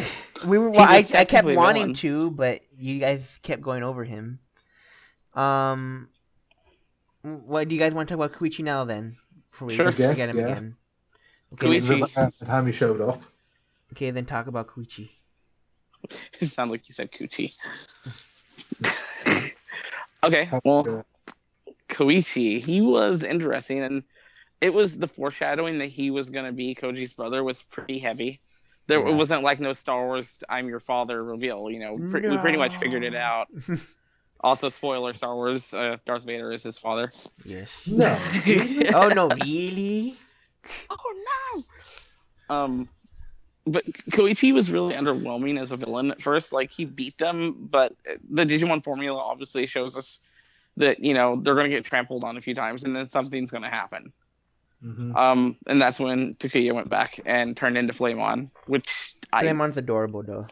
Speaker 1: I kept
Speaker 3: technically
Speaker 1: wanting
Speaker 3: villain.
Speaker 1: to, but you guys kept going over him. What do you guys want to talk about Koichi now then? Before we
Speaker 3: Sure. I
Speaker 2: guess,
Speaker 1: forget him
Speaker 2: yeah.
Speaker 1: again.
Speaker 2: This is
Speaker 3: Koichi.
Speaker 2: about the time he showed up.
Speaker 1: Okay, then talk about Koichi.
Speaker 3: It sounded like you said Coochie. Okay, well, Koichi, he was interesting, and it was the foreshadowing that he was going to be Koji's brother was pretty heavy. It wasn't like no Star Wars "I'm your father" reveal. You know, we pretty much figured it out. Also, spoiler: Star Wars, Darth Vader is his father.
Speaker 1: Yes.
Speaker 2: No.
Speaker 1: Oh no, really?
Speaker 3: Oh no. But Koichi was really underwhelming as a villain at first. Like, he beat them, but the Digimon formula obviously shows us that, you know, they're going to get trampled on a few times, and then something's going to happen.
Speaker 2: Mm-hmm.
Speaker 3: And that's when Takuya went back and turned into Flamon, which
Speaker 1: Flamon's adorable though.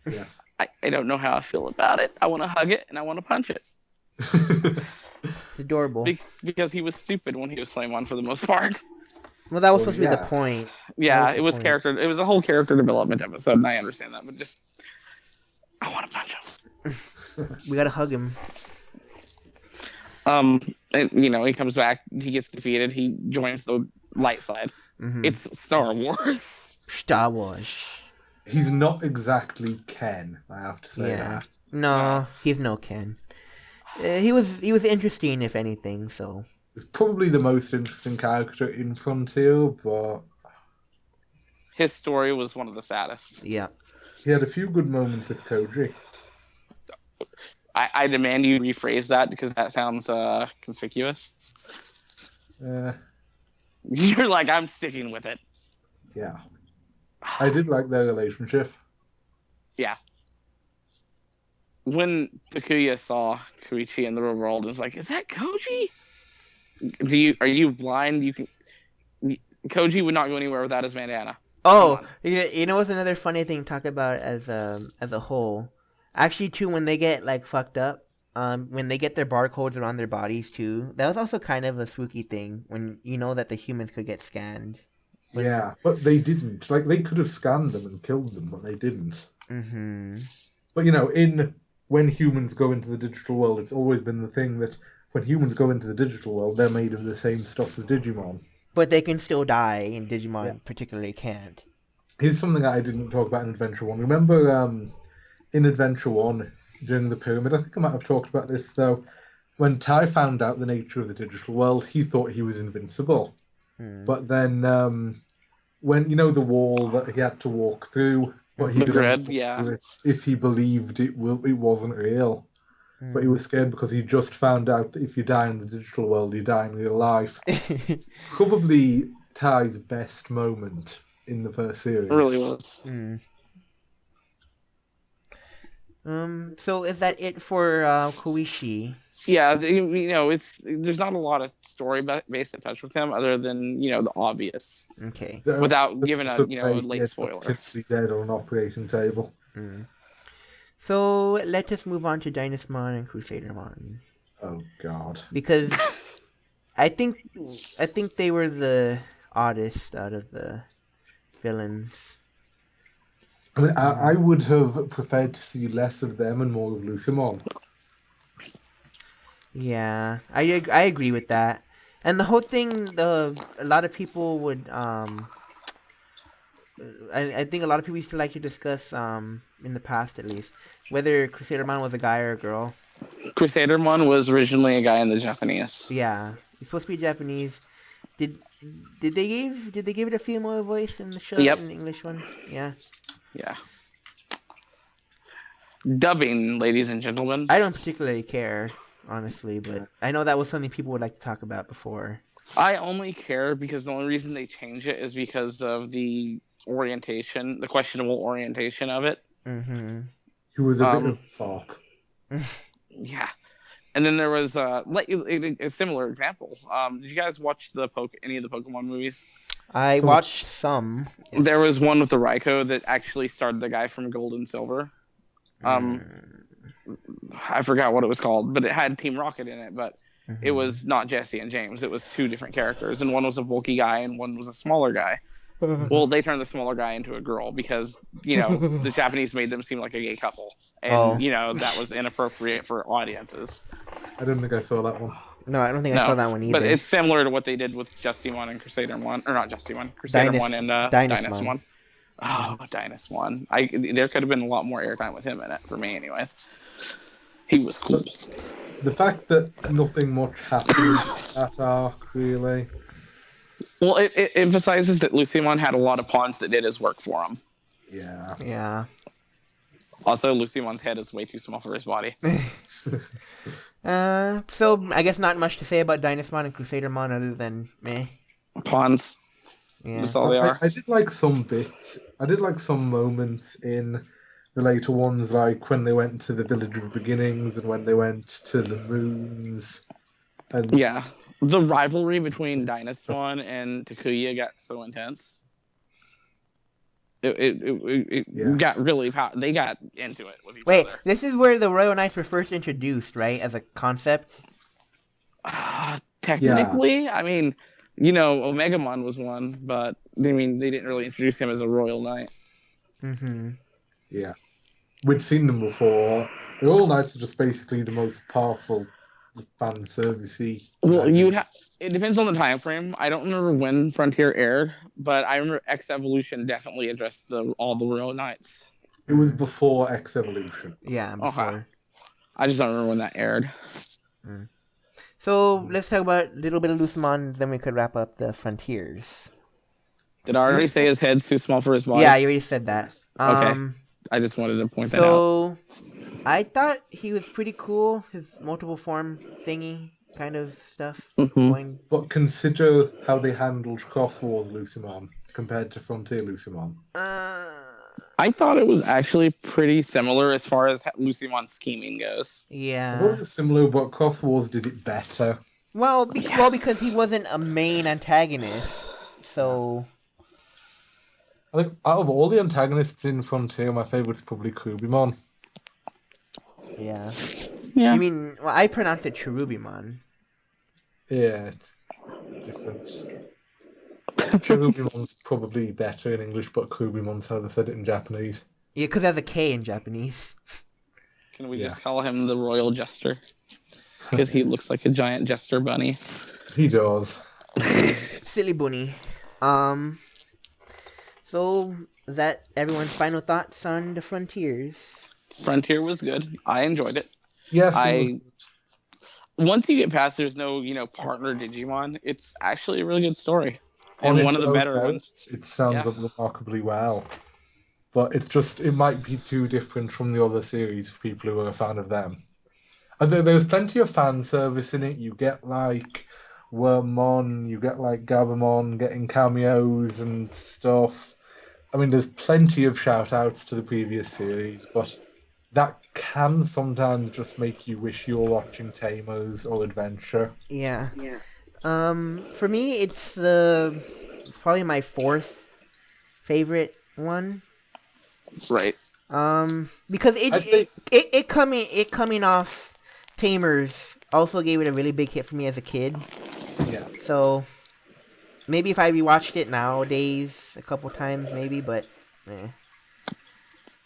Speaker 2: Yes.
Speaker 3: I don't know how I feel about it. I want to hug it and I want to punch it
Speaker 1: It's adorable.
Speaker 3: because he was stupid when he was Flamon for the most part.
Speaker 1: Well, that was
Speaker 2: Well,
Speaker 1: supposed to be the
Speaker 2: yeah.
Speaker 1: point.
Speaker 3: Yeah,
Speaker 1: was
Speaker 3: it
Speaker 1: the
Speaker 3: was
Speaker 1: point.
Speaker 3: character. It was a whole character development episode, and I understand that, but just I want to punch him.
Speaker 1: We gotta hug him.
Speaker 3: And, you know, he comes back, he gets defeated, he joins the light side.
Speaker 1: Mm-hmm.
Speaker 3: It's Star Wars.
Speaker 1: Star Wars.
Speaker 2: He's not exactly Ken, I have to say
Speaker 1: Yeah.
Speaker 2: that.
Speaker 1: No, he's no Ken. He was interesting, if anything. So
Speaker 2: He's probably the most interesting character in Frontier, but
Speaker 3: His story was one of the saddest.
Speaker 1: yeah.
Speaker 2: he had a few good moments with Koji.
Speaker 3: I demand you rephrase that because that sounds conspicuous. You're like, I'm sticking with it.
Speaker 2: Yeah. I did like their relationship.
Speaker 3: Yeah. When Takuya saw Koichi in the real world, it's like, is that Koji? Are you blind? Koji would not go anywhere without his bandana.
Speaker 1: Oh,
Speaker 3: Come on.
Speaker 1: you know what's another funny thing to talk about as a whole? Actually, too, when they get like fucked up, when they get their barcodes around their bodies too, that was also kind of a spooky thing when you know that the humans could get scanned.
Speaker 2: Yeah, but they didn't. Like, they could have scanned them and killed them, but they didn't.
Speaker 1: Mm-hmm.
Speaker 2: But, you know, when humans go into the digital world, it's always been the thing that when humans go into the digital world, they're made of the same stuff as Digimon.
Speaker 1: But they can still die, and Digimon particularly can't.
Speaker 2: Here's something that I didn't talk about in Adventure 1. Remember, in Adventure 1, during the Pyramid, I think I might have talked about this, though, when Tai found out the nature of the digital world, he thought he was invincible. But then, when, you know, the wall that he had to walk through, but he
Speaker 3: The
Speaker 2: could
Speaker 3: grid,
Speaker 2: only
Speaker 3: yeah.
Speaker 2: walk through it if he believed it wasn't real. But he was scared because he just found out that if you die in the digital world, you die in real life. Probably Tai's best moment in the first series.
Speaker 3: It really was.
Speaker 1: So is that it for Koichi?
Speaker 3: Yeah, you know, there's not a lot of story based in touch with him other than, you know, the obvious.
Speaker 1: Okay.
Speaker 3: Without giving a, you know, a late spoiler.
Speaker 2: He's dead on an operating table.
Speaker 1: So let us move on to Dynasmon and Crusadermon,
Speaker 2: Oh God!
Speaker 1: because I think they were the oddest out of the villains.
Speaker 2: I mean, I would have preferred to see less of them and more of Lucimon.
Speaker 1: Yeah, I agree with that. And the whole thing, a lot of people would I think a lot of people used to like to discuss in the past at least whether Crusaderman was a guy or a girl.
Speaker 3: Crusadermon was originally a guy in the Japanese.
Speaker 1: Yeah, he's supposed to be Japanese. Did did they give it a female voice in the show
Speaker 3: Yep.
Speaker 1: in the English one? Yeah.
Speaker 3: Yeah. Dubbing, ladies and gentlemen.
Speaker 1: I don't particularly care, honestly, but I know that was something people would like to talk about before.
Speaker 3: I only care because the only reason they change it is because of the orientation, the questionable orientation of it.
Speaker 1: Mm-hmm.
Speaker 2: He was a bit of a fop.
Speaker 3: Yeah. And then there was a similar example. Did you guys watch any of the Pokemon movies?
Speaker 1: I watched some. Yes.
Speaker 3: There was one with the Raikou that actually starred the guy from Gold and Silver. I forgot what it was called, but it had Team Rocket in it, but it was not Jesse and James. It was two different characters, and one was a bulky guy and one was a smaller guy. Well, they turned the smaller guy into a girl because, the Japanese made them seem like a gay couple. And, that was inappropriate for audiences.
Speaker 2: I don't think I saw that one.
Speaker 1: No, I don't think I saw that one either.
Speaker 3: But it's similar to what they did with Justimon and Crusadermon. Or not Justimon, Crusadermon and Dynasmon. Oh, Dynasmon. There could have been a lot more airtime with him in it, for me anyways. He was cool.
Speaker 2: The fact that nothing much happened at arc, really.
Speaker 3: Well, it emphasizes that Lucimon had a lot of pawns that did his work for him.
Speaker 2: Yeah.
Speaker 1: Yeah.
Speaker 3: Also, Lucimon's head is way too small for his body.
Speaker 1: So I guess not much to say about Dynasmon and Crusadermon other than meh.
Speaker 3: Pawns.
Speaker 1: Yeah.
Speaker 3: That's all they are.
Speaker 2: I did like some bits. I did like some moments in the later ones, like when they went to the Village of Beginnings and when they went to the moons. And
Speaker 3: yeah. The rivalry between Dynasmon and Takuya got so intense. It got really they got into it with each other.
Speaker 1: Wait, this is where the Royal Knights were first introduced, right? As a concept?
Speaker 3: Technically, yeah. I mean, Omegamon was one, but they didn't really introduce him as a Royal Knight.
Speaker 1: Mm-hmm.
Speaker 2: Yeah. We'd seen them before. The Royal Knights are just basically the most powerful fan servicey.
Speaker 3: Well, it depends on the time frame. I don't remember when Frontier aired, but I remember X Evolution definitely addressed all the Royal Knights.
Speaker 2: It was before X Evolution.
Speaker 1: Yeah, before.
Speaker 3: Okay. I just don't remember when that aired.
Speaker 1: So let's talk about a little bit of Lucimon, then we could wrap up the Frontiers.
Speaker 3: Did I already say his head's too small for his body?
Speaker 1: Yeah, you already said that.
Speaker 3: Okay. I just wanted to point that out.
Speaker 1: So I thought he was pretty cool. His multiple form thingy kind of stuff.
Speaker 3: Mm-hmm.
Speaker 2: But consider how they handled Cross Wars Lucimon compared to Frontier Lucimon.
Speaker 3: I thought it was actually pretty similar as far as Lucimon's scheming goes.
Speaker 1: Yeah.
Speaker 2: I thought it was similar, but Cross Wars did it better.
Speaker 1: Well, because he wasn't a main antagonist, so...
Speaker 2: I think out of all the antagonists in Frontier, my favourite's probably Kurubimon.
Speaker 1: Yeah.
Speaker 3: Yeah.
Speaker 1: I mean, well, I pronounced it Cherubimon.
Speaker 2: Yeah, it's different. Cherubimon's probably better in English, but Kurubimon's how they said it in Japanese.
Speaker 1: Yeah, because there's a K in Japanese.
Speaker 3: Can we just call him the Royal Jester? Because he looks like a giant jester bunny.
Speaker 2: He does.
Speaker 1: Silly bunny. So, is that everyone's final thoughts on the Frontiers?
Speaker 3: Frontier was good. I enjoyed it.
Speaker 2: Yes,
Speaker 3: once you get past there's no, partner Digimon, it's actually a really good story. And one of the better ones.
Speaker 2: It sounds up remarkably well. But it might be too different from the other series for people who are a fan of them. And there's plenty of fan service in it. You get like Wormmon, you get like Gabumon getting cameos and stuff. I mean, there's plenty of shout outs to the previous series, but that can sometimes just make you wish you were watching Tamers or Adventure.
Speaker 1: Yeah. For me, it's probably my fourth favorite one.
Speaker 3: Right.
Speaker 1: Because it coming off Tamers also gave it a really big hit for me as a kid.
Speaker 2: Yeah.
Speaker 1: So maybe if I rewatched it nowadays a couple times, maybe, but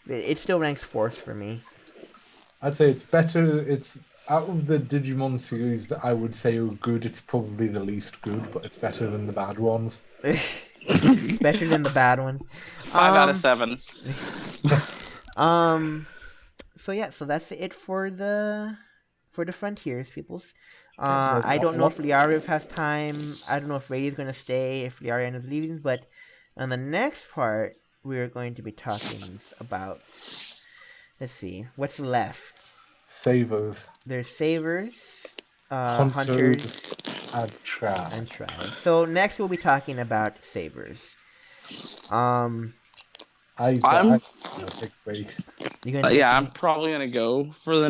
Speaker 1: it still ranks fourth for me.
Speaker 2: I'd say it's better. It's out of the Digimon series that I would say are good. It's probably the least good, but it's better than the bad ones.
Speaker 1: It's better than the bad ones.
Speaker 3: 5 out of 7.
Speaker 1: So yeah, so that's it for the frontiers, peoples.
Speaker 2: There's
Speaker 1: I don't know if
Speaker 2: one-
Speaker 1: Liariv has time. I don't know if Ray is gonna stay, if Liari ends up leaving, but on the next part we're going to be talking about. Let's see, what's left.
Speaker 2: Savers,
Speaker 1: There's savers,
Speaker 2: hunters,
Speaker 1: hunters,
Speaker 2: and trap.
Speaker 1: and tribe. So next we'll be talking about savers.
Speaker 3: I'm
Speaker 2: I take a break.
Speaker 1: You gonna
Speaker 3: yeah,
Speaker 1: take
Speaker 3: I'm probably gonna go for the